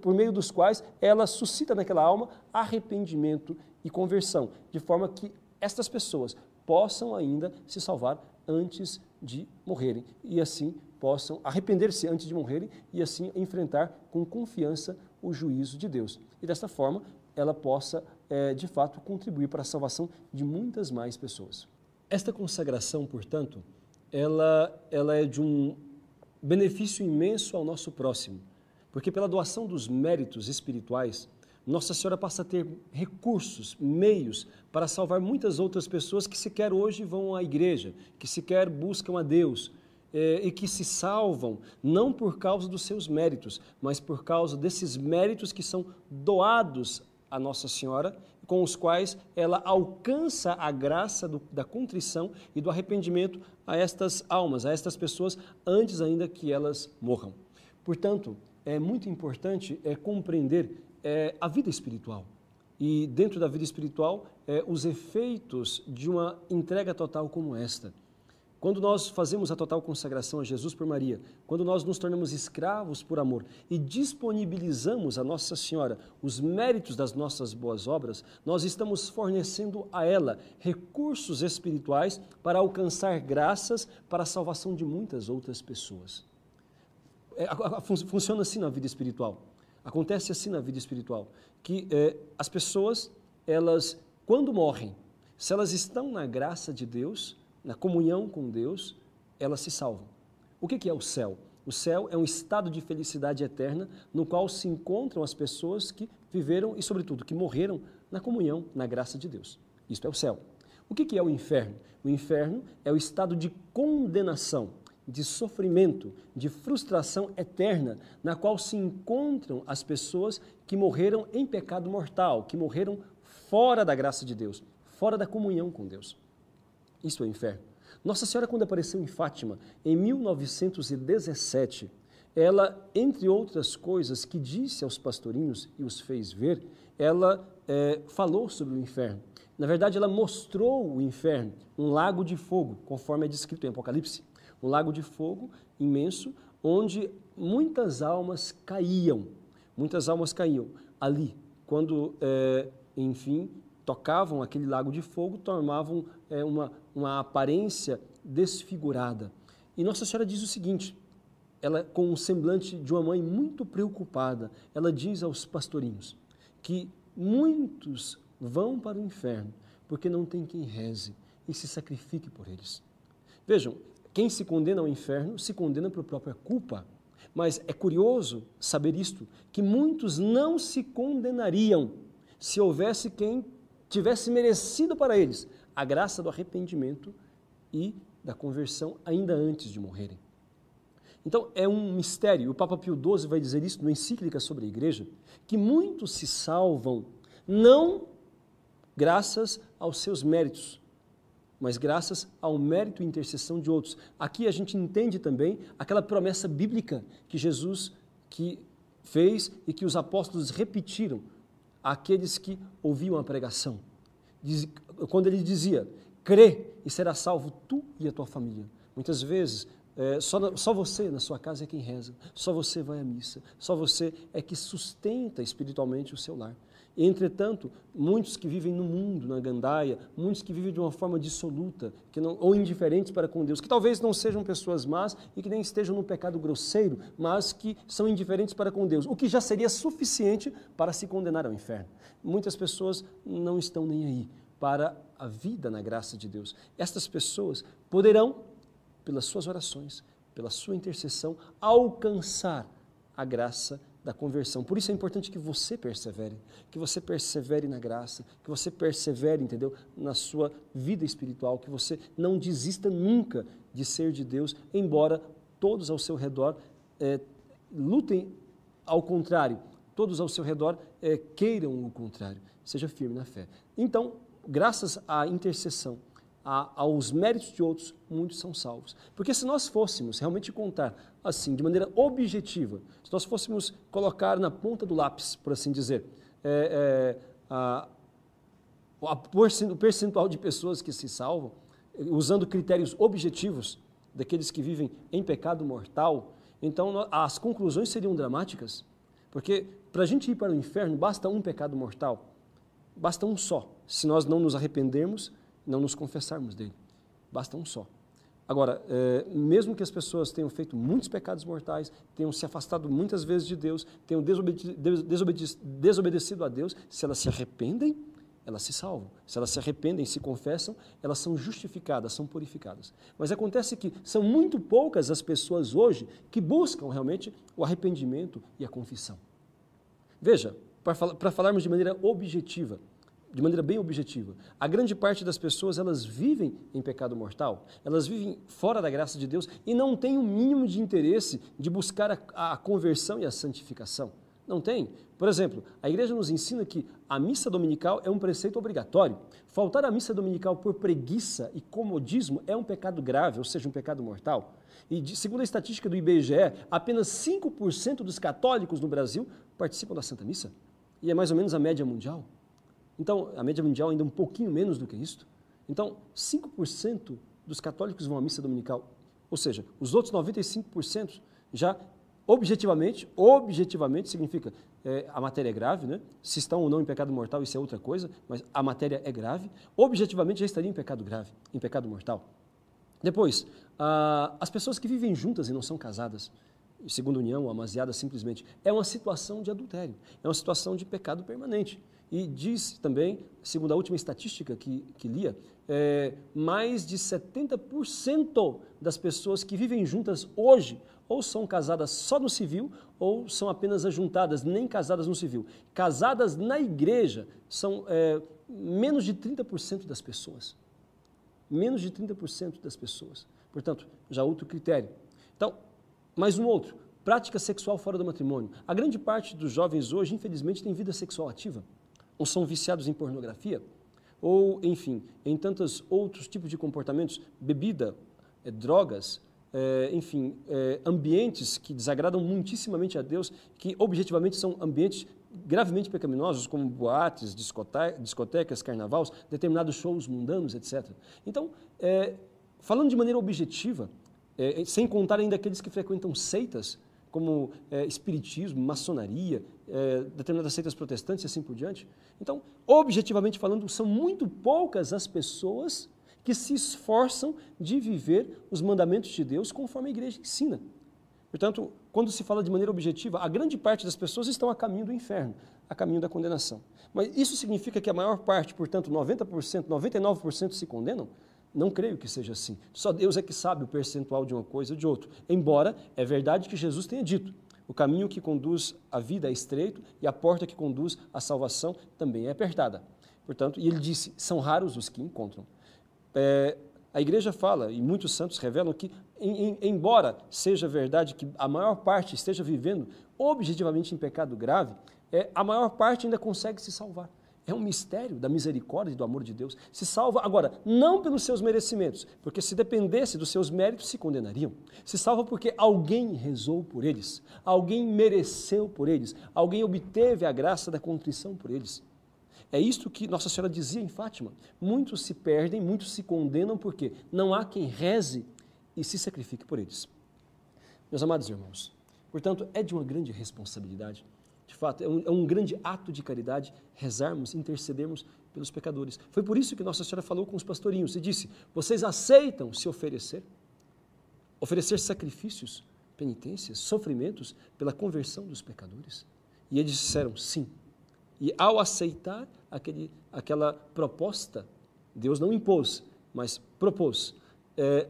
por meio dos quais ela suscita naquela alma arrependimento e conversão, de forma que estas pessoas possam ainda se salvar antes de morrerem e assim possam arrepender-se antes de morrerem e assim enfrentar com confiança o juízo de Deus. E desta forma, ela possa, de fato, contribuir para a salvação de muitas mais pessoas. Esta consagração, portanto, ela é de um benefício imenso ao nosso próximo, porque pela doação dos méritos espirituais, Nossa Senhora passa a ter recursos, meios para salvar muitas outras pessoas que sequer hoje vão à igreja, que sequer buscam a Deus, e que se salvam não por causa dos seus méritos, mas por causa desses méritos que são doados a Nossa Senhora, com os quais ela alcança a graça da contrição e do arrependimento a estas almas, a estas pessoas, antes ainda que elas morram. Portanto, é muito importante compreender a vida espiritual. E dentro da vida espiritual, os efeitos de uma entrega total como esta. Quando nós fazemos a total consagração a Jesus por Maria, quando nós nos tornamos escravos por amor e disponibilizamos a Nossa Senhora os méritos das nossas boas obras, nós estamos fornecendo a ela recursos espirituais para alcançar graças para a salvação de muitas outras pessoas. Funciona assim na vida espiritual. Acontece assim na vida espiritual, que as pessoas, elas, quando morrem, se elas estão na graça de Deus, na comunhão com Deus, elas se salvam. O que é o céu? O céu é um estado de felicidade eterna no qual se encontram as pessoas que viveram e, sobretudo, que morreram na comunhão, na graça de Deus. Isto é o céu. O que é o inferno? O inferno é o estado de condenação, de sofrimento, de frustração eterna, na qual se encontram as pessoas que morreram em pecado mortal, que morreram fora da graça de Deus, fora da comunhão com Deus. Isso é o inferno. Nossa Senhora, quando apareceu em Fátima, em 1917, ela, entre outras coisas que disse aos pastorinhos e os fez ver, ela falou sobre o inferno. Na verdade, ela mostrou o inferno, um lago de fogo, conforme é descrito em Apocalipse. Um lago de fogo imenso, onde muitas almas caíam. Muitas almas caíam. Ali, quando, enfim, tocavam aquele lago de fogo, tomavam uma aparência desfigurada. E Nossa Senhora diz o seguinte, ela com um semblante de uma mãe muito preocupada, ela diz aos pastorinhos que muitos vão para o inferno porque não tem quem reze e se sacrifique por eles. Vejam, quem se condena ao inferno se condena por própria culpa. Mas é curioso saber isto, que muitos não se condenariam se houvesse quem tivesse merecido para eles a graça do arrependimento e da conversão ainda antes de morrerem. Então, é um mistério, o Papa Pio XII vai dizer isso na encíclica sobre a Igreja, que muitos se salvam não graças aos seus méritos, mas graças ao mérito e intercessão de outros. Aqui a gente entende também aquela promessa bíblica que Jesus fez e que os apóstolos repetiram àqueles que ouviam a pregação. Quando ele dizia, crê e será salvo tu e a tua família. Muitas vezes, só você na sua casa é quem reza, só você vai à missa, só você é que sustenta espiritualmente o seu lar. E, entretanto, muitos que vivem no mundo, na gandaia, muitos que vivem de uma forma dissoluta, ou indiferentes para com Deus, que talvez não sejam pessoas más e que nem estejam no pecado grosseiro, mas que são indiferentes para com Deus, o que já seria suficiente para se condenar ao inferno. Muitas pessoas não estão nem aí para a vida na graça de Deus. Estas pessoas poderão, pelas suas orações, pela sua intercessão, alcançar a graça da conversão. Por isso é importante que você persevere na graça, que você persevere, entendeu, na sua vida espiritual, que você não desista nunca de ser de Deus, embora todos ao seu redor lutem ao contrário, todos ao seu redor queiram o contrário. Seja firme na fé. Então, graças à intercessão, aos méritos de outros, muitos são salvos. Porque se nós fôssemos realmente contar assim, de maneira objetiva, se nós fôssemos colocar na ponta do lápis, por assim dizer, o percentual de pessoas que se salvam, usando critérios objetivos daqueles que vivem em pecado mortal, então as conclusões seriam dramáticas, porque para a gente ir para o inferno basta um pecado mortal, basta um só, se nós não nos arrependermos, não nos confessarmos dele, basta um só. Agora, mesmo que as pessoas tenham feito muitos pecados mortais, tenham se afastado muitas vezes de Deus, tenham desobedecido a Deus, se elas se arrependem, elas se salvam. Se elas se arrependem, se confessam, elas são justificadas, são purificadas. Mas acontece que são muito poucas as pessoas hoje que buscam realmente o arrependimento e a confissão. Veja, para falarmos de maneira objetiva, de maneira bem objetiva, a grande parte das pessoas, elas vivem em pecado mortal, elas vivem fora da graça de Deus e não têm o mínimo de interesse de buscar a conversão e a santificação. Não tem. Por exemplo, a igreja nos ensina que a missa dominical é um preceito obrigatório. Faltar à missa dominical por preguiça e comodismo é um pecado grave, ou seja, um pecado mortal. E segundo a estatística do IBGE, apenas 5% dos católicos no Brasil participam da Santa Missa. E é mais ou menos a média mundial. Então, a média mundial ainda é um pouquinho menos do que isso. Então, 5% dos católicos vão à missa dominical. Ou seja, os outros 95% já, objetivamente significa, a matéria é grave, né? Se estão ou não em pecado mortal, isso é outra coisa, mas a matéria é grave. Objetivamente já estariam em pecado grave, em pecado mortal. Depois, as pessoas que vivem juntas e não são casadas, segundo união, amaziada simplesmente, é uma situação de adultério, é uma situação de pecado permanente. E diz também, segundo a última estatística que lia, mais de 70% das pessoas que vivem juntas hoje ou são casadas só no civil ou são apenas ajuntadas, nem casadas no civil. Casadas na igreja são menos de 30% das pessoas. Menos de 30% das pessoas. Portanto, já outro critério. Então, mais um outro, prática sexual fora do matrimônio. A grande parte dos jovens hoje, infelizmente, tem vida sexual ativa. Ou são viciados em pornografia, ou, enfim, em tantos outros tipos de comportamentos, bebida, drogas, ambientes que desagradam muitíssimamente a Deus, que objetivamente são ambientes gravemente pecaminosos, como boates, discotecas, carnavais, determinados shows mundanos, etc. Então, falando de maneira objetiva, sem contar ainda aqueles que frequentam seitas, como espiritismo, maçonaria, determinadas seitas protestantes e assim por diante. Então, objetivamente falando, são muito poucas as pessoas que se esforçam de viver os mandamentos de Deus conforme a igreja ensina. Portanto, quando se fala de maneira objetiva, a grande parte das pessoas estão a caminho do inferno, a caminho da condenação. Mas isso significa que a maior parte, portanto, 90%, 99% se condenam? Não creio que seja assim. Só Deus é que sabe o percentual de uma coisa ou de outra. Embora é verdade que Jesus tenha dito, o caminho que conduz à vida é estreito e a porta que conduz à salvação também é apertada. Portanto, e ele disse, são raros os que encontram. A igreja fala, e muitos santos revelam que, embora seja verdade que a maior parte esteja vivendo objetivamente em pecado grave, a maior parte ainda consegue se salvar. É um mistério da misericórdia e do amor de Deus. Se salva, agora, não pelos seus merecimentos, porque se dependesse dos seus méritos, se condenariam. Se salva porque alguém rezou por eles, alguém mereceu por eles, alguém obteve a graça da contrição por eles. É isto que Nossa Senhora dizia em Fátima. Muitos se perdem, muitos se condenam, porque não há quem reze e se sacrifique por eles. Meus amados irmãos, portanto, é de uma grande responsabilidade. De fato, é um grande ato de caridade rezarmos, intercedermos pelos pecadores. Foi por isso que Nossa Senhora falou com os pastorinhos e disse, vocês aceitam se oferecer? Oferecer sacrifícios, penitências, sofrimentos pela conversão dos pecadores? E eles disseram sim. E ao aceitar aquela proposta, Deus não impôs, mas propôs.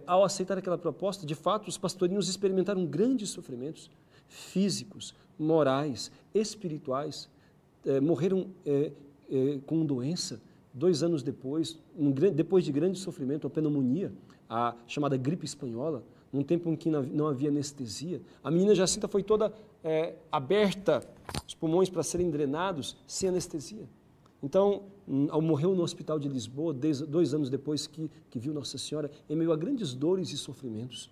Ao aceitar aquela proposta, de fato, os pastorinhos experimentaram grandes sofrimentos físicos, morais, espirituais, morreram com doença 2 anos depois, depois de grande sofrimento, a pneumonia, a chamada gripe espanhola, num tempo em que não havia anestesia. A menina Jacinta foi toda aberta, os pulmões para serem drenados, sem anestesia. Então, morreu no hospital de Lisboa, 2 anos depois que viu Nossa Senhora, em meio a grandes dores e sofrimentos.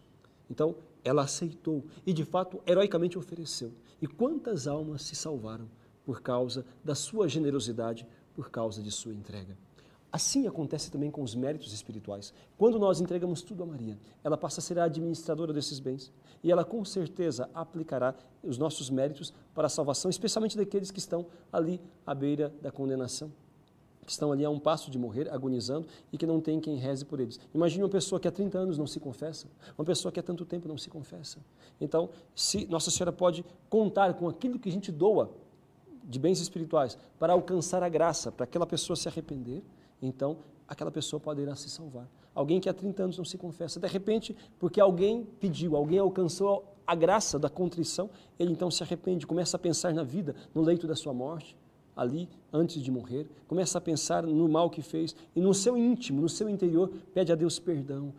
Então, ela aceitou e, de fato, heroicamente ofereceu. E quantas almas se salvaram por causa da sua generosidade, por causa de sua entrega. Assim acontece também com os méritos espirituais. Quando nós entregamos tudo a Maria, ela passa a ser a administradora desses bens. E ela com certeza aplicará os nossos méritos para a salvação, especialmente daqueles que estão ali à beira da condenação, que estão ali a um passo de morrer, agonizando, e que não tem quem reze por eles. Imagine uma pessoa que há 30 anos não se confessa, uma pessoa que há tanto tempo não se confessa. Então, se Nossa Senhora pode contar com aquilo que a gente doa de bens espirituais para alcançar a graça, para aquela pessoa se arrepender, então aquela pessoa poderá se salvar. Alguém que há 30 anos não se confessa, de repente, porque alguém pediu, alguém alcançou a graça da contrição, ele então se arrepende, começa a pensar na vida, no leito da sua morte, ali, antes de morrer, começa a pensar no mal que fez e no seu íntimo, no seu interior, pede a Deus perdão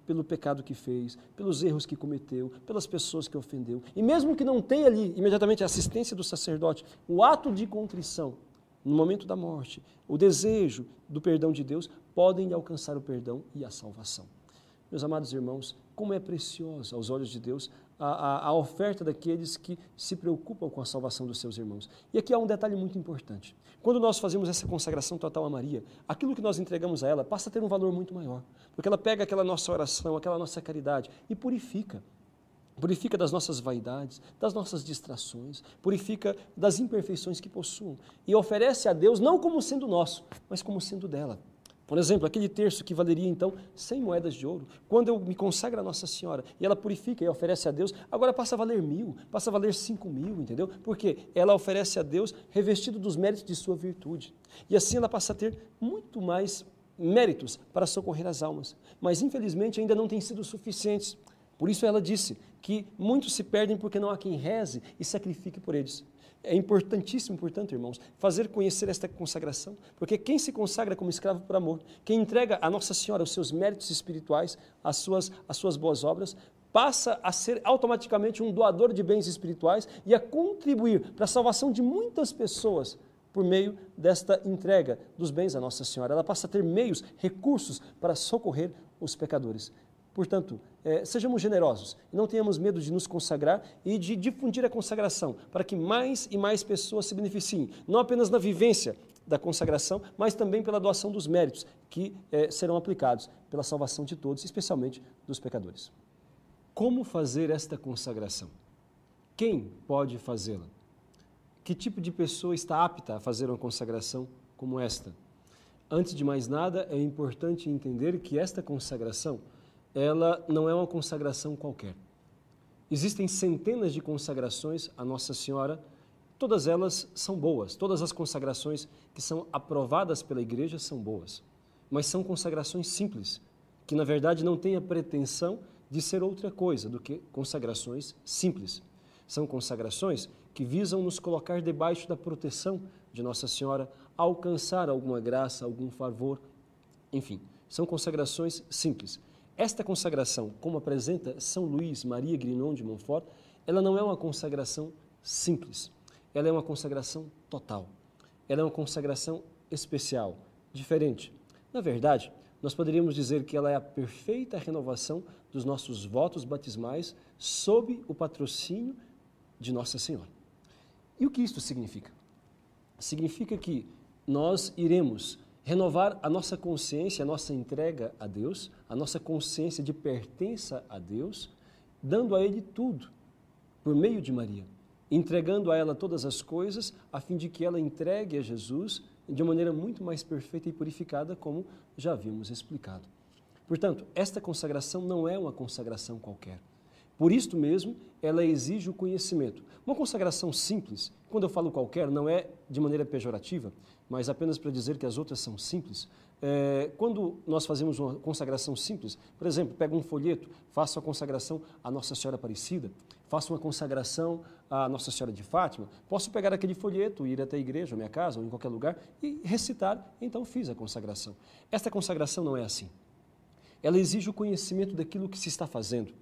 pelo pecado que fez, pelos erros que cometeu, pelas pessoas que ofendeu. E mesmo que não tenha ali imediatamente a assistência do sacerdote, o ato de contrição, no momento da morte, o desejo do perdão de Deus, podem lhe alcançar o perdão e a salvação. Meus amados irmãos, como é preciosa aos olhos de Deus a oferta daqueles que se preocupam com a salvação dos seus irmãos. E aqui há um detalhe muito importante. Quando nós fazemos essa consagração total a Maria, aquilo que nós entregamos a ela passa a ter um valor muito maior, porque ela pega aquela nossa oração, aquela nossa caridade e purifica. Purifica das nossas vaidades, das nossas distrações, purifica das imperfeições que possuam e oferece a Deus não como sendo nosso, mas como sendo dela. Por exemplo, aquele terço que valeria então 100 moedas de ouro, quando eu me consagro a Nossa Senhora e ela purifica e oferece a Deus, agora passa a valer 1.000, passa a valer 5.000, entendeu? Porque ela oferece a Deus revestido dos méritos de sua virtude. E assim ela passa a ter muito mais méritos para socorrer as almas. Mas infelizmente ainda não tem sido suficientes. Por isso ela disse que muitos se perdem porque não há quem reze e sacrifique por eles. É importantíssimo, portanto, irmãos, fazer conhecer esta consagração, porque quem se consagra como escravo por amor, quem entrega a Nossa Senhora os seus méritos espirituais, as suas boas obras, passa a ser automaticamente um doador de bens espirituais e a contribuir para a salvação de muitas pessoas por meio desta entrega dos bens à Nossa Senhora. Ela passa a ter meios, recursos para socorrer os pecadores. Portanto, sejamos generosos, não tenhamos medo de nos consagrar e de difundir a consagração, para que mais e mais pessoas se beneficiem, não apenas na vivência da consagração, mas também pela doação dos méritos que serão aplicados pela salvação de todos, especialmente dos pecadores. Como fazer esta consagração? Quem pode fazê-la? Que tipo de pessoa está apta a fazer uma consagração como esta? Antes de mais nada, é importante entender que esta consagração ela não é uma consagração qualquer. Existem centenas de consagrações a Nossa Senhora, todas elas são boas, todas as consagrações que são aprovadas pela Igreja são boas, mas são consagrações simples, que na verdade não têm a pretensão de ser outra coisa do que consagrações simples. São consagrações que visam nos colocar debaixo da proteção de Nossa Senhora, alcançar alguma graça, algum favor, enfim, são consagrações simples. Esta consagração, como apresenta São Luís Maria Grignon de Montfort, ela não é uma consagração simples, ela é uma consagração total, ela é uma consagração especial, diferente. Na verdade, nós poderíamos dizer que ela é a perfeita renovação dos nossos votos batismais sob o patrocínio de Nossa Senhora. E o que isto significa? Significa que nós iremos renovar a nossa consciência, a nossa entrega a Deus, a nossa consciência de pertença a Deus, dando a Ele tudo, por meio de Maria, entregando a ela todas as coisas, a fim de que ela entregue a Jesus de uma maneira muito mais perfeita e purificada, como já havíamos explicado. Portanto, esta consagração não é uma consagração qualquer. Por isto mesmo, ela exige o conhecimento. Uma consagração simples, quando eu falo qualquer, não é de maneira pejorativa, mas apenas para dizer que as outras são simples. Quando nós fazemos uma consagração simples, por exemplo, pego um folheto, faço a consagração à Nossa Senhora Aparecida, faço uma consagração à Nossa Senhora de Fátima, posso pegar aquele folheto, ir até a igreja, à minha casa ou em qualquer lugar e recitar, então fiz a consagração. Esta consagração não é assim. Ela exige o conhecimento daquilo que se está fazendo.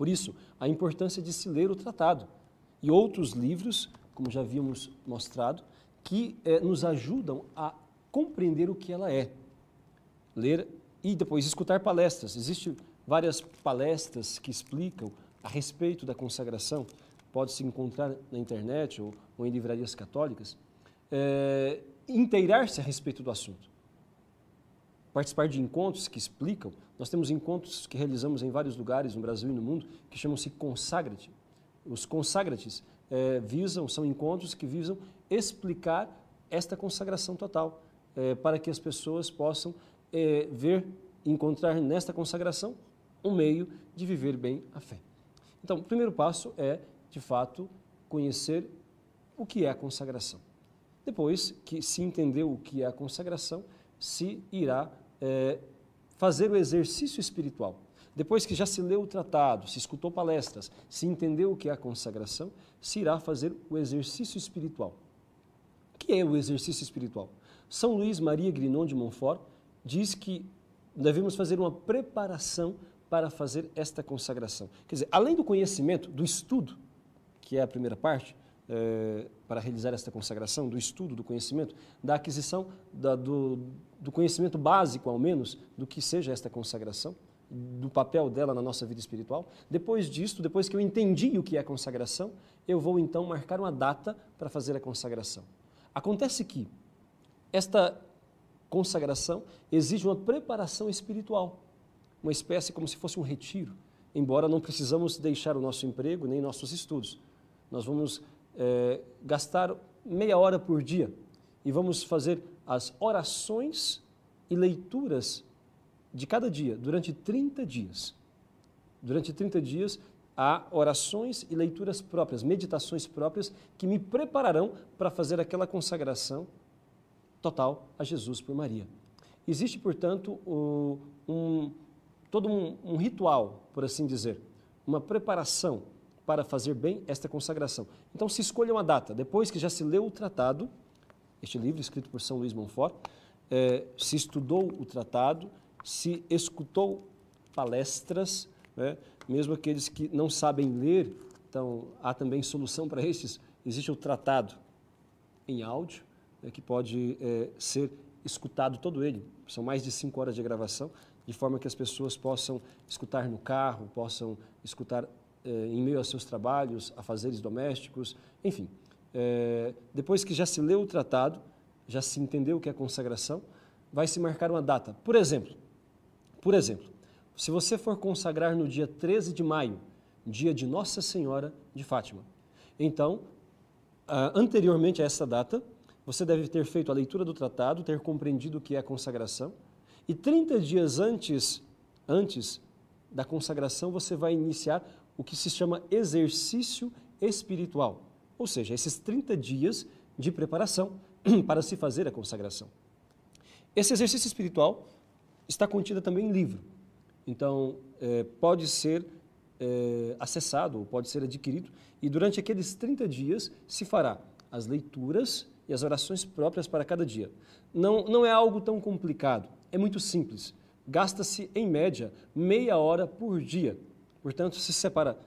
Por isso, a importância de se ler o tratado e outros livros, como já havíamos mostrado, que nos ajudam a compreender o que ela é. Ler e depois escutar palestras. Existem várias palestras que explicam a respeito da consagração. Pode-se encontrar na internet ou em livrarias católicas. Inteirar-se a respeito do assunto. Participar de encontros que explicam. Nós temos encontros que realizamos em vários lugares no Brasil e no mundo que chamam-se Consagrate. Os Consagrates são encontros que visam explicar esta consagração total, para que as pessoas possam encontrar nesta consagração um meio de viver bem a fé. Então, o primeiro passo é, de fato, conhecer o que é a consagração. Depois que se entendeu o que é a consagração, se irá fazer o exercício espiritual. Depois que já se leu o tratado, se escutou palestras, se entendeu o que é a consagração, se irá fazer o exercício espiritual. O que é o exercício espiritual? São Luís Maria Grignon de Montfort diz que devemos fazer uma preparação para fazer esta consagração. Quer dizer, além do conhecimento, do estudo, que é a primeira parte, para realizar esta consagração, do estudo, do conhecimento, da aquisição do conhecimento básico, ao menos, do que seja esta consagração, do papel dela na nossa vida espiritual. Depois disto, depois que eu entendi o que é a consagração, eu vou então marcar uma data para fazer a consagração. Acontece que esta consagração exige uma preparação espiritual, uma espécie como se fosse um retiro, embora não precisamos deixar o nosso emprego nem nossos estudos. Nós vamos gastar meia hora por dia e vamos fazer as orações e leituras de cada dia, durante 30 dias. Durante 30 dias, há orações e leituras próprias, meditações próprias, que me prepararão para fazer aquela consagração total a Jesus por Maria. Existe, portanto, todo um ritual, por assim dizer, uma preparação para fazer bem esta consagração. Então, se escolha uma data, depois que já se leu o tratado, este livro escrito por São Luís Montfort, se estudou o tratado, se escutou palestras, mesmo aqueles que não sabem ler, então há também solução para estes, existe o tratado em áudio, que pode ser escutado todo ele, são mais de 5 horas de gravação, de forma que as pessoas possam escutar no carro, possam escutar em meio aos seus trabalhos, afazeres domésticos, enfim. Depois que já se leu o tratado, já se entendeu o que é consagração, vai se marcar uma data. Por exemplo, se você for consagrar no dia 13 de maio, dia de Nossa Senhora de Fátima, então, anteriormente a essa data, você deve ter feito a leitura do tratado, ter compreendido o que é a consagração, e 30 dias antes da consagração, você vai iniciar o que se chama exercício espiritual, ou seja, esses 30 dias de preparação para se fazer a consagração. Esse exercício espiritual está contido também em livro, então pode ser acessado, ou pode ser adquirido, e durante aqueles 30 dias se fará as leituras e as orações próprias para cada dia. Não é algo tão complicado, é muito simples. Gasta-se, em média, meia hora por dia. Portanto, se separa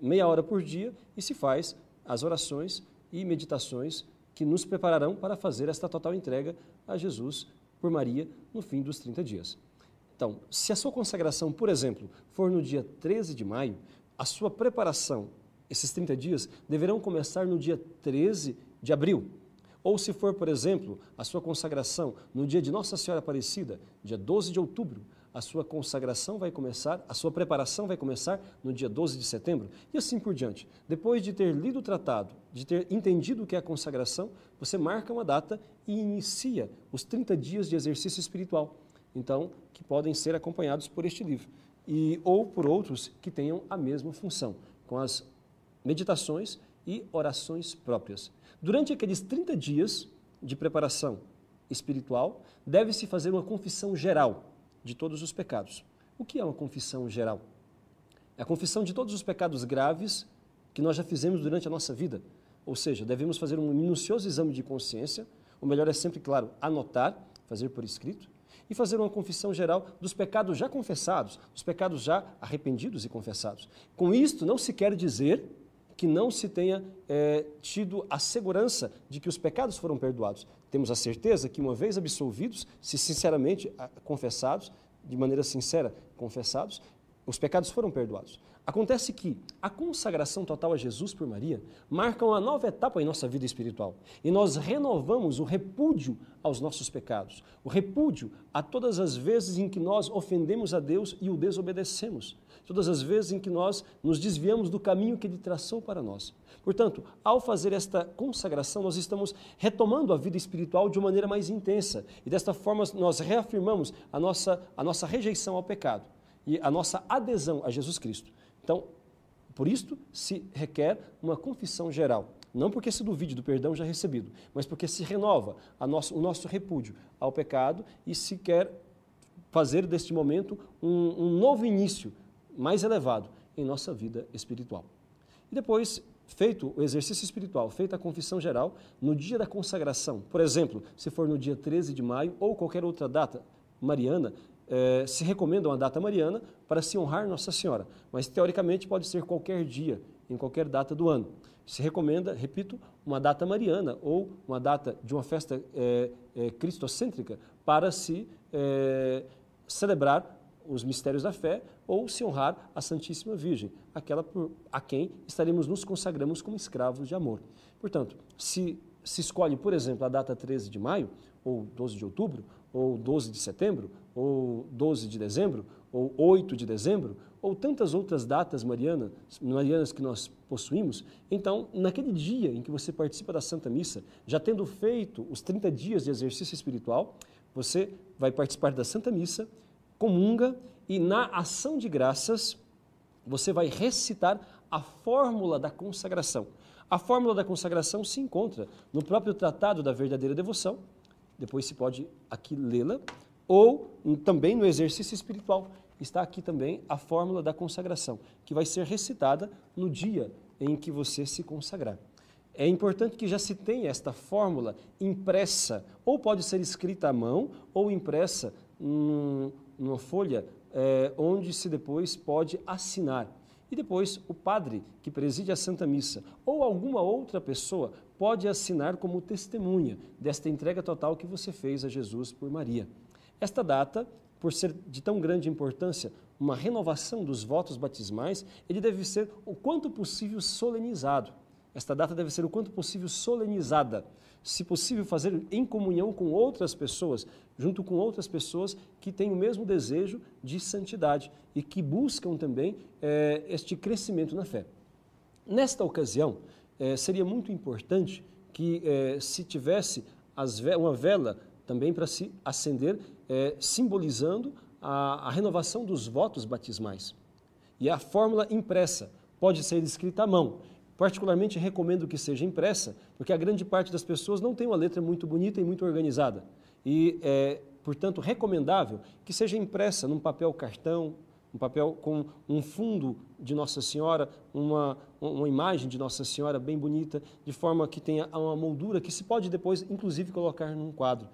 meia hora por dia e se faz as orações e meditações que nos prepararão para fazer esta total entrega a Jesus por Maria no fim dos 30 dias. Então, se a sua consagração, por exemplo, for no dia 13 de maio, a sua preparação, esses 30 dias, deverão começar no dia 13 de abril. Ou se for, por exemplo, a sua consagração no dia de Nossa Senhora Aparecida, dia 12 de outubro, a sua consagração vai começar, a sua preparação vai começar no dia 12 de setembro, e assim por diante. Depois de ter lido o tratado, de ter entendido o que é a consagração, você marca uma data e inicia os 30 dias de exercício espiritual, então, que podem ser acompanhados por este livro, ou por outros que tenham a mesma função, com as meditações e orações próprias. Durante aqueles 30 dias de preparação espiritual, deve-se fazer uma confissão geral de todos os pecados. O que é uma confissão geral? É a confissão de todos os pecados graves que nós já fizemos durante a nossa vida. Ou seja, devemos fazer um minucioso exame de consciência, o melhor é sempre, claro, anotar, fazer por escrito, e fazer uma confissão geral dos pecados já confessados, dos pecados já arrependidos e confessados. Com isto, não se quer dizer que não se tenha tido a segurança de que os pecados foram perdoados. Temos a certeza que, uma vez absolvidos, se sinceramente confessados, de maneira sincera confessados, os pecados foram perdoados. Acontece que a consagração total a Jesus por Maria marca uma nova etapa em nossa vida espiritual. E nós renovamos o repúdio aos nossos pecados, o repúdio a todas as vezes em que nós ofendemos a Deus e o desobedecemos, todas as vezes em que nós nos desviamos do caminho que Ele traçou para nós. Portanto, ao fazer esta consagração, nós estamos retomando a vida espiritual de uma maneira mais intensa. E desta forma nós reafirmamos a nossa rejeição ao pecado e a nossa adesão a Jesus Cristo. Então, por isto se requer uma confissão geral. Não porque se duvide do perdão já recebido, mas porque se renova o nosso repúdio ao pecado e se quer fazer deste momento um novo início mais elevado em nossa vida espiritual. E depois, feito o exercício espiritual, feita a confissão geral, no dia da consagração, por exemplo, se for no dia 13 de maio ou qualquer outra data mariana, se recomenda uma data mariana para se honrar Nossa Senhora, mas teoricamente pode ser qualquer dia, em qualquer data do ano. Se recomenda, repito, uma data mariana ou uma data de uma festa cristocêntrica para se celebrar os mistérios da fé ou se honrar a Santíssima Virgem, aquela a quem estaremos nos consagramos como escravos de amor. Portanto, se escolhe, por exemplo, a data 13 de maio, ou 12 de outubro, ou 12 de setembro, ou 12 de dezembro, ou 8 de dezembro, ou tantas outras datas marianas que nós possuímos, então, naquele dia em que você participa da Santa Missa, já tendo feito os 30 dias de exercício espiritual, você vai participar da Santa Missa, comunga e na ação de graças você vai recitar a fórmula da consagração. A fórmula da consagração se encontra no próprio Tratado da Verdadeira Devoção, depois se pode aqui lê-la, ou também no exercício espiritual. Está aqui também a fórmula da consagração, que vai ser recitada no dia em que você se consagrar. É importante que já se tenha esta fórmula impressa, ou pode ser escrita à mão, ou impressa numa folha onde se depois pode assinar. E depois o padre que preside a Santa Missa ou alguma outra pessoa pode assinar como testemunha desta entrega total que você fez a Jesus por Maria. Esta data, por ser de tão grande importância, uma renovação dos votos batismais, ele deve ser o quanto possível solenizado. Esta data deve ser o quanto possível solenizada. Se possível, fazer em comunhão com outras pessoas, junto com outras pessoas que têm o mesmo desejo de santidade e que buscam também este crescimento na fé. Nesta ocasião, seria muito importante que se tivesse uma vela também para se acender, simbolizando a renovação dos votos batismais. E a fórmula impressa pode ser escrita à mão. Particularmente recomendo que seja impressa, porque a grande parte das pessoas não tem uma letra muito bonita e muito organizada. E portanto, recomendável que seja impressa num papel cartão, um papel com um fundo de Nossa Senhora, uma imagem de Nossa Senhora bem bonita, de forma que tenha uma moldura que se pode depois, inclusive, colocar num quadro,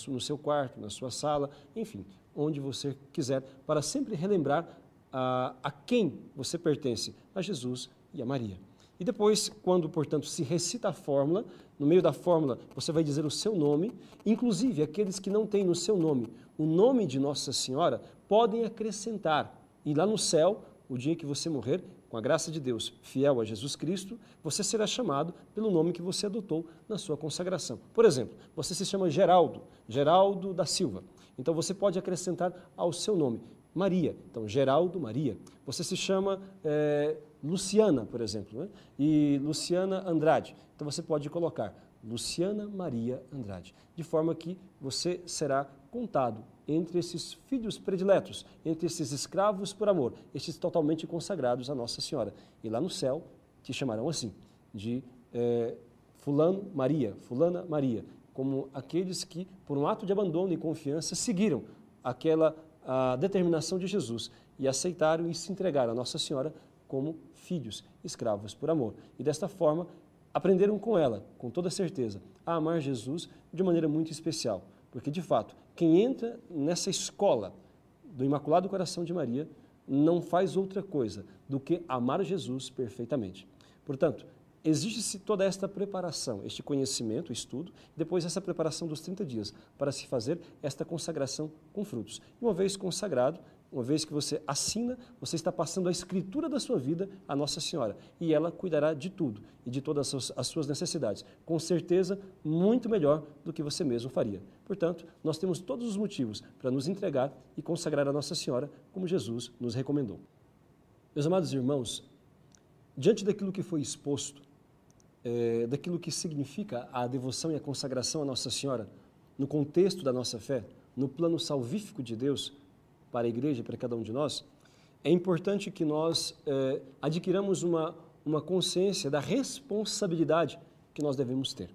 no seu quarto, na sua sala, enfim, onde você quiser, para sempre relembrar a quem você pertence, a Jesus e a Maria. E depois, quando, portanto, se recita a fórmula, no meio da fórmula você vai dizer o seu nome, inclusive aqueles que não têm no seu nome o nome de Nossa Senhora, podem acrescentar. E lá no céu, o dia que você morrer, com a graça de Deus, fiel a Jesus Cristo, você será chamado pelo nome que você adotou na sua consagração. Por exemplo, você se chama Geraldo, Geraldo da Silva. Então você pode acrescentar ao seu nome Maria. Então, Geraldo Maria. Você se chama Luciana, por exemplo, né? E Luciana Andrade. Então você pode colocar Luciana Maria Andrade, de forma que você será contado entre esses filhos prediletos, entre esses escravos por amor, estes totalmente consagrados a Nossa Senhora. E lá no céu te chamarão assim, de fulano Maria, fulana Maria, como aqueles que, por um ato de abandono e confiança, seguiram a determinação de Jesus e aceitaram e se entregaram a Nossa Senhora como filhos, escravos por amor. E desta forma, aprenderam com ela, com toda certeza, a amar Jesus de maneira muito especial. Porque, de fato, quem entra nessa escola do Imaculado Coração de Maria não faz outra coisa do que amar Jesus perfeitamente. Portanto, exige-se toda esta preparação, este conhecimento, estudo, depois essa preparação dos 30 dias, para se fazer esta consagração com frutos. E uma vez consagrado, uma vez que você assina, você está passando a escritura da sua vida à Nossa Senhora. E ela cuidará de tudo e de todas as suas necessidades. Com certeza, muito melhor do que você mesmo faria. Portanto, nós temos todos os motivos para nos entregar e consagrar a Nossa Senhora, como Jesus nos recomendou. Meus amados irmãos, diante daquilo que foi exposto, daquilo que significa a devoção e a consagração à Nossa Senhora, no contexto da nossa fé, no plano salvífico de Deus, para a igreja e para cada um de nós, é importante que nós adquiramos uma consciência da responsabilidade que nós devemos ter.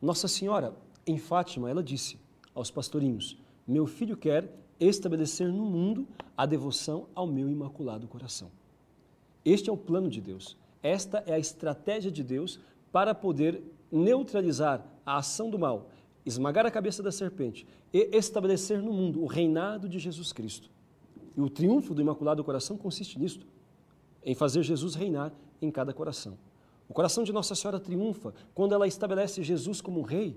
Nossa Senhora, em Fátima, ela disse aos pastorinhos: meu filho quer estabelecer no mundo a devoção ao meu Imaculado Coração. Este é o plano de Deus. Esta é a estratégia de Deus para poder neutralizar a ação do mal, esmagar a cabeça da serpente e estabelecer no mundo o reinado de Jesus Cristo. E o triunfo do Imaculado Coração consiste nisto, em fazer Jesus reinar em cada coração. O coração de Nossa Senhora triunfa quando ela estabelece Jesus como rei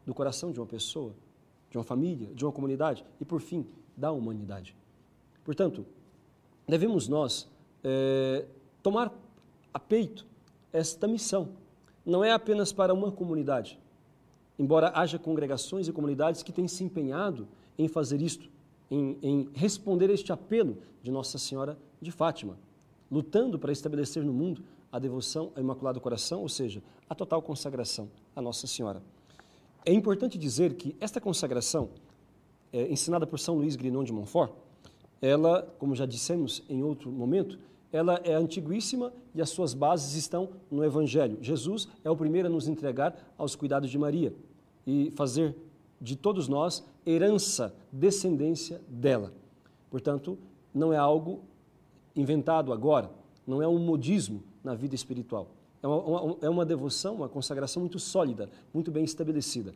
do coração de uma pessoa, de uma família, de uma comunidade e, por fim, da humanidade. Portanto, devemos nós tomar a peito esta missão. Não é apenas para uma comunidade, embora haja congregações e comunidades que têm se empenhado em fazer isto, em responder a este apelo de Nossa Senhora de Fátima, lutando para estabelecer no mundo a devoção ao Imaculado Coração, ou seja, a total consagração à Nossa Senhora. É importante dizer que esta consagração, ensinada por São Luís Grignon de Montfort, ela, como já dissemos em outro momento, ela é antiguíssima e as suas bases estão no Evangelho. Jesus é o primeiro a nos entregar aos cuidados de Maria e fazer de todos nós herança, descendência dela. Portanto, não é algo inventado agora, não é um modismo na vida espiritual. É uma devoção, uma consagração muito sólida, muito bem estabelecida,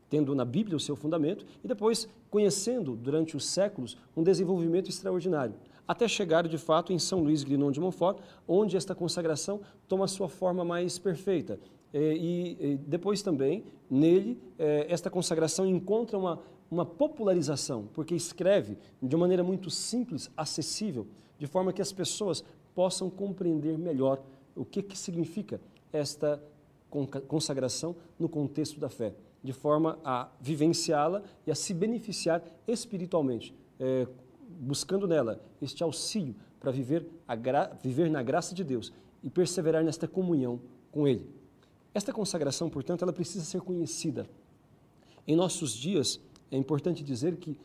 tendo na Bíblia o seu fundamento e depois conhecendo durante os séculos um desenvolvimento extraordinário, até chegar de fato em São Luís Grignon de Montfort, onde esta consagração toma a sua forma mais perfeita. E depois também, nele, esta consagração encontra uma popularização, porque escreve de uma maneira muito simples, acessível, de forma que as pessoas possam compreender melhor o que significa esta consagração no contexto da fé, de forma a vivenciá-la e a se beneficiar espiritualmente, buscando nela este auxílio para viver na graça de Deus e perseverar nesta comunhão com Ele. Esta consagração, portanto, ela precisa ser conhecida. Em nossos dias, é importante dizer que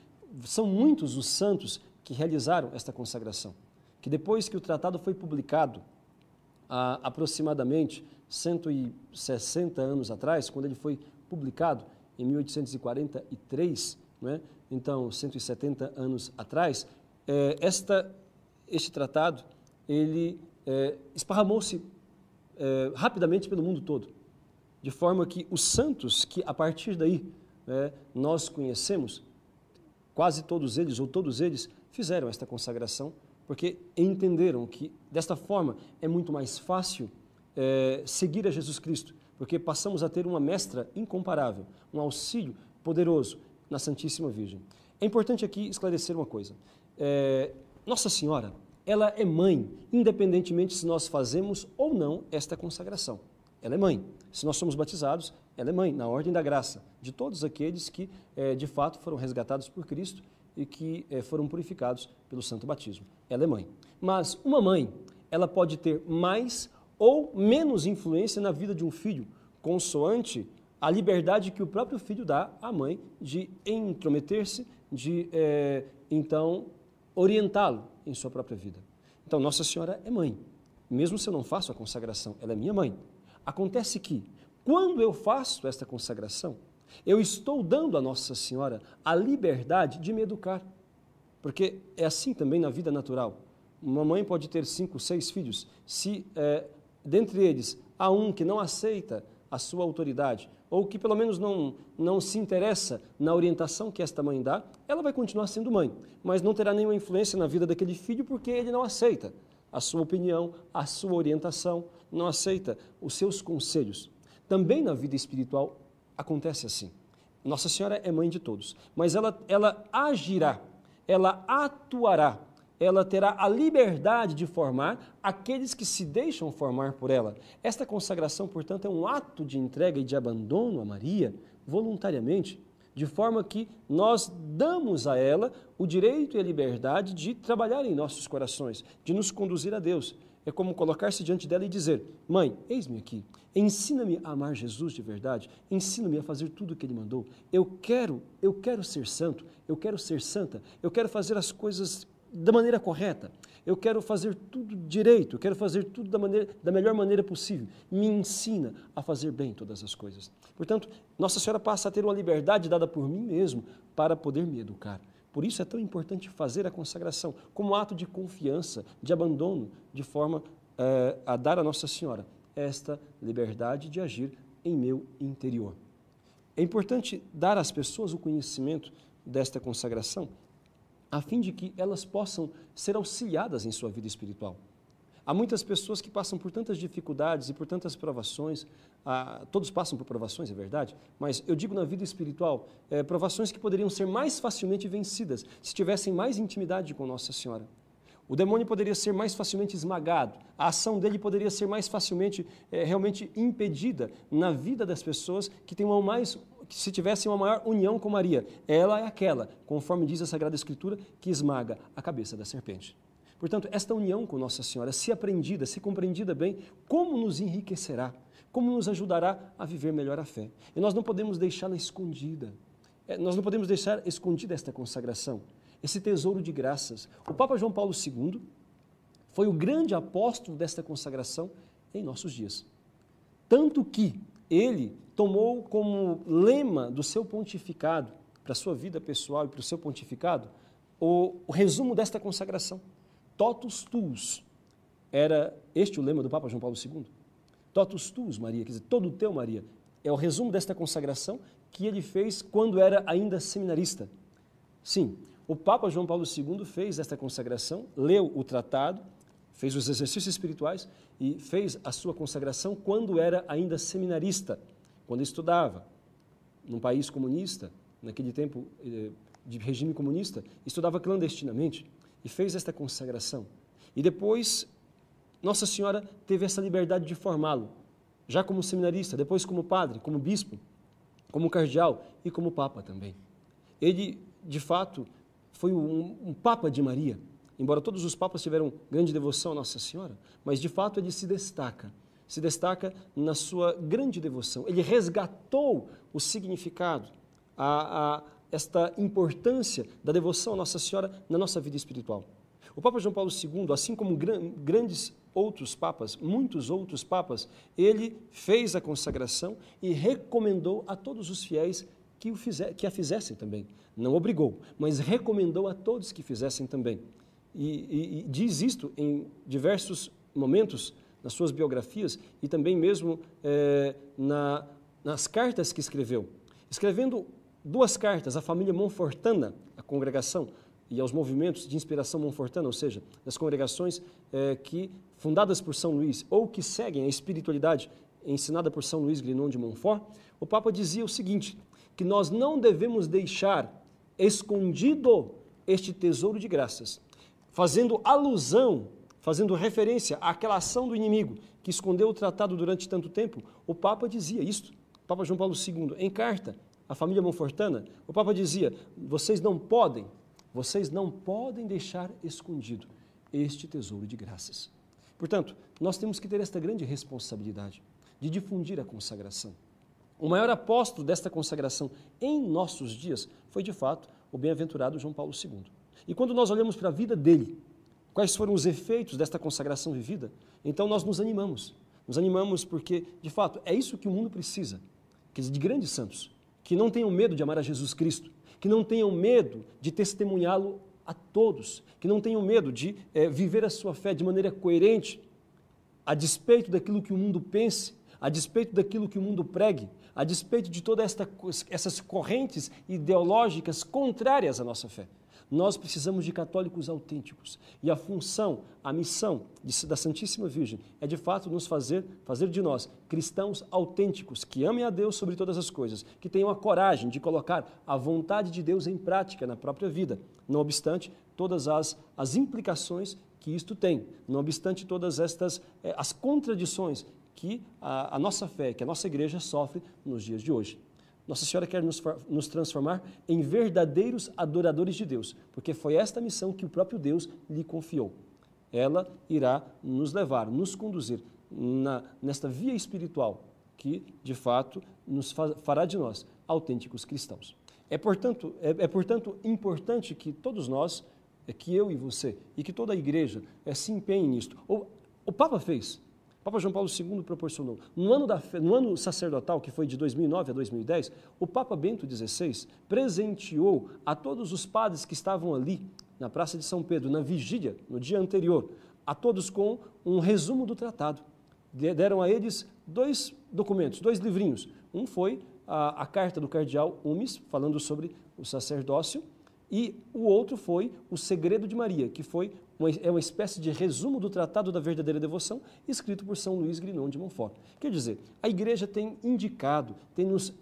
são muitos os santos que realizaram esta consagração, que depois que o tratado foi publicado, há aproximadamente 160 anos atrás, quando ele foi publicado em 1843, né? Então 170 anos atrás, este tratado ele esparramou-se rapidamente pelo mundo todo, de forma que os santos que a partir daí nós conhecemos, quase todos eles ou todos eles fizeram esta consagração, porque entenderam que desta forma é muito mais fácil seguir a Jesus Cristo, porque passamos a ter uma mestra incomparável, um auxílio poderoso na Santíssima Virgem. É importante aqui esclarecer uma coisa. Nossa Senhora, ela é mãe, independentemente se nós fazemos ou não esta consagração. Ela é mãe. Se nós somos batizados, ela é mãe, na ordem da graça, de todos aqueles que, de fato, foram resgatados por Cristo e que foram purificados pelo santo batismo. Ela é mãe. Mas uma mãe, ela pode ter mais ou menos influência na vida de um filho, consoante a liberdade que o próprio filho dá à mãe de intrometer-se, de, então, orientá-lo em sua própria vida. Então, Nossa Senhora é mãe. Mesmo se eu não faço a consagração, ela é minha mãe. Acontece que, quando eu faço esta consagração, eu estou dando a Nossa Senhora a liberdade de me educar. Porque é assim também na vida natural. Uma mãe pode ter 5, 6 filhos. Se, dentre eles, há um que não aceita a sua autoridade, ou que pelo menos não se interessa na orientação que esta mãe dá, ela vai continuar sendo mãe, mas não terá nenhuma influência na vida daquele filho porque ele não aceita a sua opinião, a sua orientação, não aceita os seus conselhos. Também na vida espiritual acontece assim. Nossa Senhora é mãe de todos, mas ela agirá, ela atuará, ela terá a liberdade de formar aqueles que se deixam formar por ela. Esta consagração, portanto, é um ato de entrega e de abandono a Maria, voluntariamente, de forma que nós damos a ela o direito e a liberdade de trabalhar em nossos corações, de nos conduzir a Deus. É como colocar-se diante dela e dizer: mãe, eis-me aqui, ensina-me a amar Jesus de verdade, ensina-me a fazer tudo o que Ele mandou. Eu quero ser santo, eu quero ser santa, eu quero fazer as coisas da maneira correta, eu quero fazer tudo direito, eu quero fazer tudo da melhor maneira possível. Me ensina a fazer bem todas as coisas. Portanto, Nossa Senhora passa a ter uma liberdade dada por mim mesmo para poder me educar. Por isso é tão importante fazer a consagração como ato de confiança, de abandono, de forma a dar a Nossa Senhora esta liberdade de agir em meu interior. É importante dar às pessoas o conhecimento desta consagração, a fim de que elas possam ser auxiliadas em sua vida espiritual. Há muitas pessoas que passam por tantas dificuldades e por tantas provações, todos passam por provações, é verdade, mas eu digo na vida espiritual, provações que poderiam ser mais facilmente vencidas se tivessem mais intimidade com Nossa Senhora. O demônio poderia ser mais facilmente esmagado, a ação dele poderia ser mais facilmente realmente impedida na vida das pessoas que se tivessem uma maior união com Maria. Ela é aquela, conforme diz a Sagrada Escritura, que esmaga a cabeça da serpente. Portanto, esta união com Nossa Senhora, se aprendida, se compreendida bem, como nos enriquecerá, como nos ajudará a viver melhor a fé. E nós não podemos deixá-la escondida. Nós não podemos deixar escondida esta consagração, esse tesouro de graças. O Papa João Paulo II foi o grande apóstolo desta consagração em nossos dias. Tanto que ele tomou como lema do seu pontificado, para a sua vida pessoal e para o seu pontificado, o resumo desta consagração. Totus tuus, era este o lema do Papa João Paulo II. Totus tuus, Maria, quer dizer, todo teu, Maria. É o resumo desta consagração que ele fez quando era ainda seminarista. Sim, o Papa João Paulo II fez esta consagração, leu o tratado, fez os exercícios espirituais e fez a sua consagração quando era ainda seminarista, quando estudava num país comunista, naquele tempo de regime comunista, estudava clandestinamente e fez esta consagração. E depois, Nossa Senhora teve essa liberdade de formá-lo, já como seminarista, depois como padre, como bispo, como cardeal e como papa também. Ele, de fato, foi um papa de Maria, embora todos os papas tiveram grande devoção a Nossa Senhora, mas de fato ele se destaca na sua grande devoção. Ele resgatou o significado, esta importância da devoção a Nossa Senhora na nossa vida espiritual. O Papa João Paulo II, assim como grandes outros papas, muitos outros papas, ele fez a consagração e recomendou a todos os fiéis que a fizessem também. Não obrigou, mas recomendou a todos que fizessem também. E diz isto em diversos momentos nas suas biografias e também mesmo nas cartas que escreveu. Escrevendo 2 cartas à família Monfortana, a congregação, e aos movimentos de inspiração monfortana, ou seja, das congregações fundadas por São Luís ou que seguem a espiritualidade ensinada por São Luís Grignon de Montfort, o Papa dizia o seguinte, que nós não devemos deixar escondido este tesouro de graças, fazendo alusão, fazendo referência àquela ação do inimigo que escondeu o tratado durante tanto tempo. O Papa dizia isto, o Papa João Paulo II, em carta à família Monfortana, o Papa dizia, vocês não podem deixar escondido este tesouro de graças. Portanto, nós temos que ter esta grande responsabilidade de difundir a consagração. O maior apóstolo desta consagração em nossos dias foi, de fato, o bem-aventurado João Paulo II. E quando nós olhamos para a vida dele, quais foram os efeitos desta consagração vivida, então nós nos animamos. Nos animamos porque, de fato, é isso que o mundo precisa, quer dizer, de grandes santos, que não tenham medo de amar a Jesus Cristo, que não tenham medo de testemunhá-lo a todos, que não tenham medo de viver a sua fé de maneira coerente, a despeito daquilo que o mundo pense, a despeito daquilo que o mundo pregue, a despeito de todas essas correntes ideológicas contrárias à nossa fé. Nós precisamos de católicos autênticos. E a função, a missão da Santíssima Virgem é, de fato, nos fazer de nós cristãos autênticos, que amem a Deus sobre todas as coisas, que tenham a coragem de colocar a vontade de Deus em prática na própria vida, não obstante todas as implicações que isto tem, não obstante todas as contradições que a nossa fé, que a nossa igreja sofre nos dias de hoje. Nossa Senhora quer nos transformar em verdadeiros adoradores de Deus, porque foi esta missão que o próprio Deus lhe confiou. Ela irá nos levar, nos conduzir nesta via espiritual que, de fato, fará de nós autênticos cristãos. É, portanto, importante que todos nós, que eu e você, e que toda a igreja se empenhe nisto. O Papa fez. O Papa João Paulo II proporcionou. No ano sacerdotal, que foi de 2009 a 2010, o Papa Bento XVI presenteou a todos os padres que estavam ali, na Praça de São Pedro, na vigília, no dia anterior, a todos com um resumo do tratado. Deram a eles 2 documentos, 2 livrinhos. Um foi a carta do cardeal Umis, falando sobre o sacerdócio, e o outro foi o Segredo de Maria, que é uma espécie de resumo do Tratado da Verdadeira Devoção, escrito por São Luís Grignon de Montfort. Quer dizer, a Igreja tem indicado, tem nos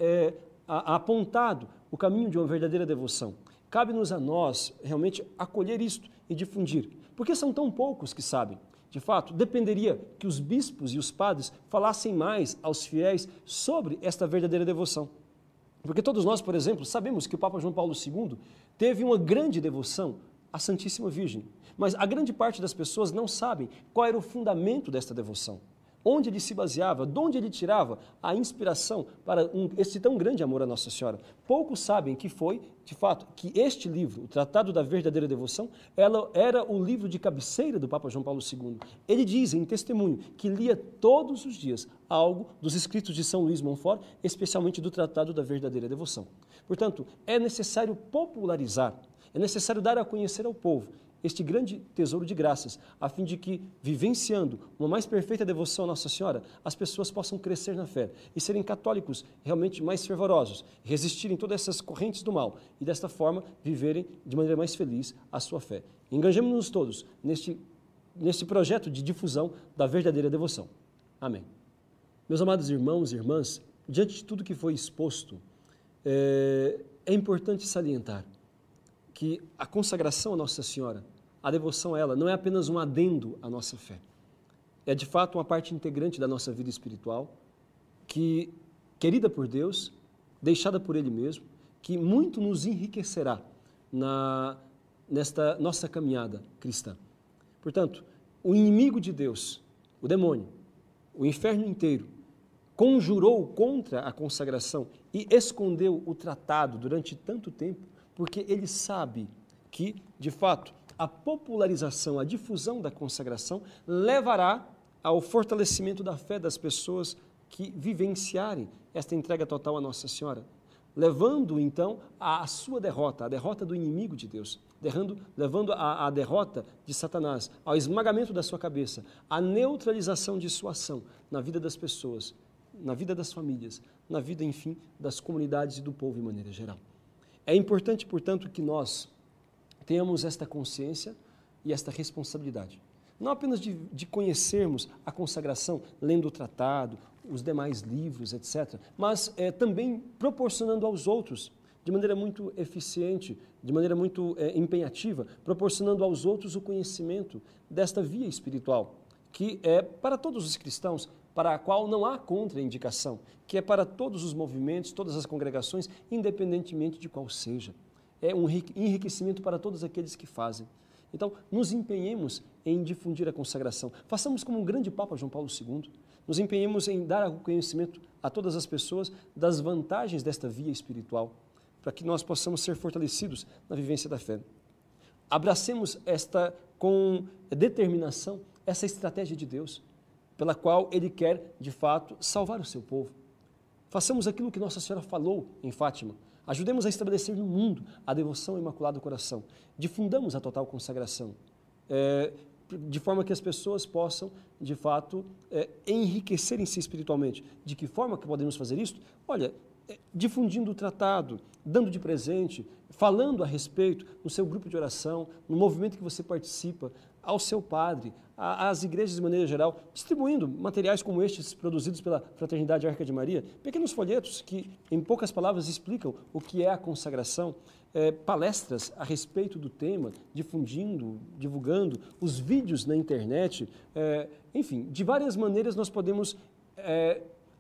apontado o caminho de uma verdadeira devoção. Cabe-nos a nós realmente acolher isto e difundir, porque são tão poucos que sabem. De fato, dependeria que os bispos e os padres falassem mais aos fiéis sobre esta verdadeira devoção. Porque todos nós, por exemplo, sabemos que o Papa João Paulo II teve uma grande devoção à Santíssima Virgem, mas a grande parte das pessoas não sabem qual era o fundamento desta devoção, onde ele se baseava, de onde ele tirava a inspiração para esse tão grande amor à Nossa Senhora. Poucos sabem que foi, de fato, que este livro, o Tratado da Verdadeira Devoção, era o livro de cabeceira do Papa João Paulo II. Ele diz em testemunho que lia todos os dias algo dos escritos de São Luís Montfort, especialmente do Tratado da Verdadeira Devoção. Portanto, é necessário popularizar, é necessário dar a conhecer ao povo este grande tesouro de graças, a fim de que, vivenciando uma mais perfeita devoção à Nossa Senhora, as pessoas possam crescer na fé e serem católicos realmente mais fervorosos, resistirem todas essas correntes do mal e, desta forma, viverem de maneira mais feliz a sua fé. Engajemos-nos todos neste projeto de difusão da verdadeira devoção. Amém. Meus amados irmãos e irmãs, diante de tudo que foi exposto, é importante salientar que a consagração à Nossa Senhora, a devoção a ela, não é apenas um adendo à nossa fé. É, de fato, uma parte integrante da nossa vida espiritual, que, querida por Deus, deixada por Ele mesmo, que muito nos enriquecerá nesta nossa caminhada cristã. Portanto, o inimigo de Deus, o demônio, o inferno inteiro, conjurou contra a consagração e escondeu o tratado durante tanto tempo, porque ele sabe que, de fato, a popularização, a difusão da consagração levará ao fortalecimento da fé das pessoas que vivenciarem esta entrega total à Nossa Senhora, levando, então, à sua derrota, a derrota do inimigo de Deus, levando à derrota de Satanás, ao esmagamento da sua cabeça, à neutralização de sua ação na vida das pessoas, na vida das famílias, na vida, enfim, das comunidades e do povo de maneira geral. É importante, portanto, que nós tenhamos esta consciência e esta responsabilidade. Não apenas de conhecermos a consagração, lendo o tratado, os demais livros, etc., mas também proporcionando aos outros, de maneira muito eficiente, de maneira muito empenhativa, proporcionando aos outros o conhecimento desta via espiritual, que é para todos os cristãos, para a qual não há contraindicação, que é para todos os movimentos, todas as congregações, independentemente de qual seja. É um enriquecimento para todos aqueles que fazem. Então, nos empenhemos em difundir a consagração. Façamos como um grande Papa João Paulo II. Nos empenhemos em dar o conhecimento a todas as pessoas das vantagens desta via espiritual, para que nós possamos ser fortalecidos na vivência da fé. Abracemos com determinação essa estratégia de Deus, pela qual Ele quer, de fato, salvar o seu povo. Façamos aquilo que Nossa Senhora falou em Fátima. Ajudemos a estabelecer no mundo a devoção ao Imaculado Coração. Difundamos a total consagração. de forma que as pessoas possam, de fato, enriquecerem-se espiritualmente. De que forma que podemos fazer isso? Olha, difundindo o tratado, dando de presente, falando a respeito no seu grupo de oração, no movimento que você participa, ao seu padre, às igrejas de maneira geral, distribuindo materiais como estes produzidos pela Fraternidade Arca de Maria, pequenos folhetos que, em poucas palavras, explicam o que é a consagração, palestras a respeito do tema, difundindo, divulgando, os vídeos na internet, enfim, de várias maneiras nós podemos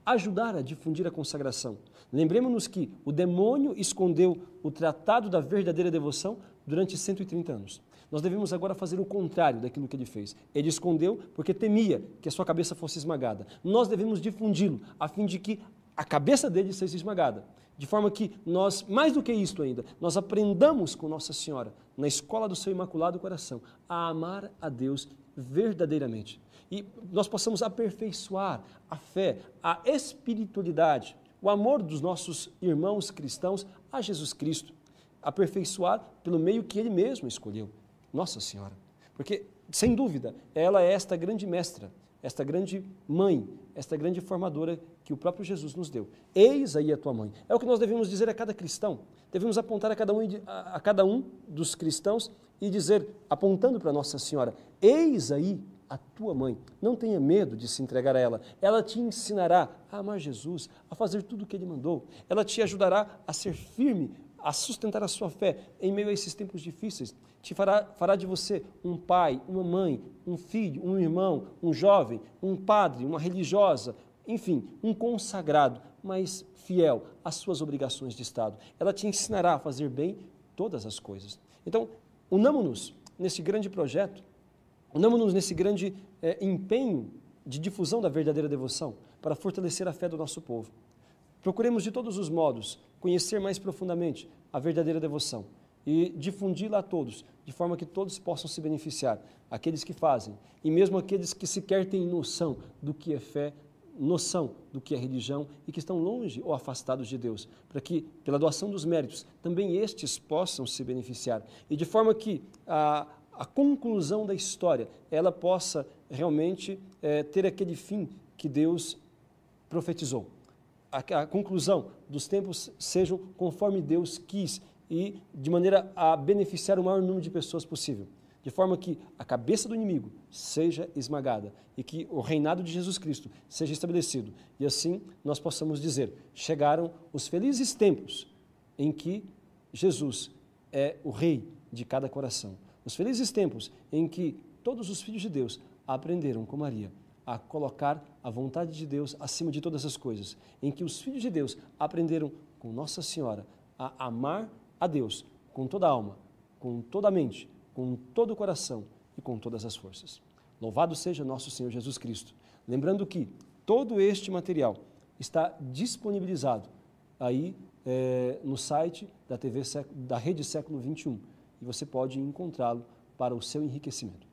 ajudar a difundir a consagração. Lembremos-nos que o demônio escondeu o tratado da verdadeira devoção durante 130 anos. Nós devemos agora fazer o contrário daquilo que ele fez. Ele escondeu porque temia que a sua cabeça fosse esmagada. Nós devemos difundi-lo a fim de que a cabeça dele seja esmagada. De forma que nós, mais do que isto ainda, nós aprendamos com Nossa Senhora, na escola do seu Imaculado Coração, a amar a Deus verdadeiramente. E nós possamos aperfeiçoar a fé, a espiritualidade, o amor dos nossos irmãos cristãos a Jesus Cristo. Aperfeiçoar pelo meio que Ele mesmo escolheu, Nossa Senhora. Porque, sem dúvida, ela é esta grande mestra, esta grande mãe, esta grande formadora que o próprio Jesus nos deu. Eis aí a tua mãe. É o que nós devemos dizer a cada cristão. Devemos apontar a cada um dos cristãos e dizer, apontando para Nossa Senhora, eis aí a tua mãe. Não tenha medo de se entregar a ela. Ela te ensinará a amar Jesus, a fazer tudo o que Ele mandou. Ela te ajudará a ser firme, a sustentar a sua fé em meio a esses tempos difíceis. Te fará de você um pai, uma mãe, um filho, um irmão, um jovem, um padre, uma religiosa, enfim, um consagrado, mas fiel às suas obrigações de Estado. Ela te ensinará a fazer bem todas as coisas. Então, unamo-nos nesse grande projeto, unamo-nos nesse grande empenho de difusão da verdadeira devoção para fortalecer a fé do nosso povo. Procuremos de todos os modos conhecer mais profundamente a verdadeira devoção e difundi-la a todos, de forma que todos possam se beneficiar, aqueles que fazem e mesmo aqueles que sequer têm noção do que é fé, noção do que é religião e que estão longe ou afastados de Deus, para que, pela doação dos méritos, também estes possam se beneficiar e de forma que a conclusão da história, ela possa realmente ter aquele fim que Deus profetizou. A conclusão dos tempos sejam conforme Deus quis e de maneira a beneficiar o maior número de pessoas possível, de forma que a cabeça do inimigo seja esmagada e que o reinado de Jesus Cristo seja estabelecido. E assim nós possamos dizer, chegaram os felizes tempos em que Jesus é o rei de cada coração. Os felizes tempos em que todos os filhos de Deus aprenderam com Maria a colocar a vontade de Deus acima de todas as coisas, em que os filhos de Deus aprenderam com Nossa Senhora a amar a Deus com toda a alma, com toda a mente, com todo o coração e com todas as forças. Louvado seja nosso Senhor Jesus Cristo. Lembrando que todo este material está disponibilizado aí no site da Rede Século XXI e você pode encontrá-lo para o seu enriquecimento.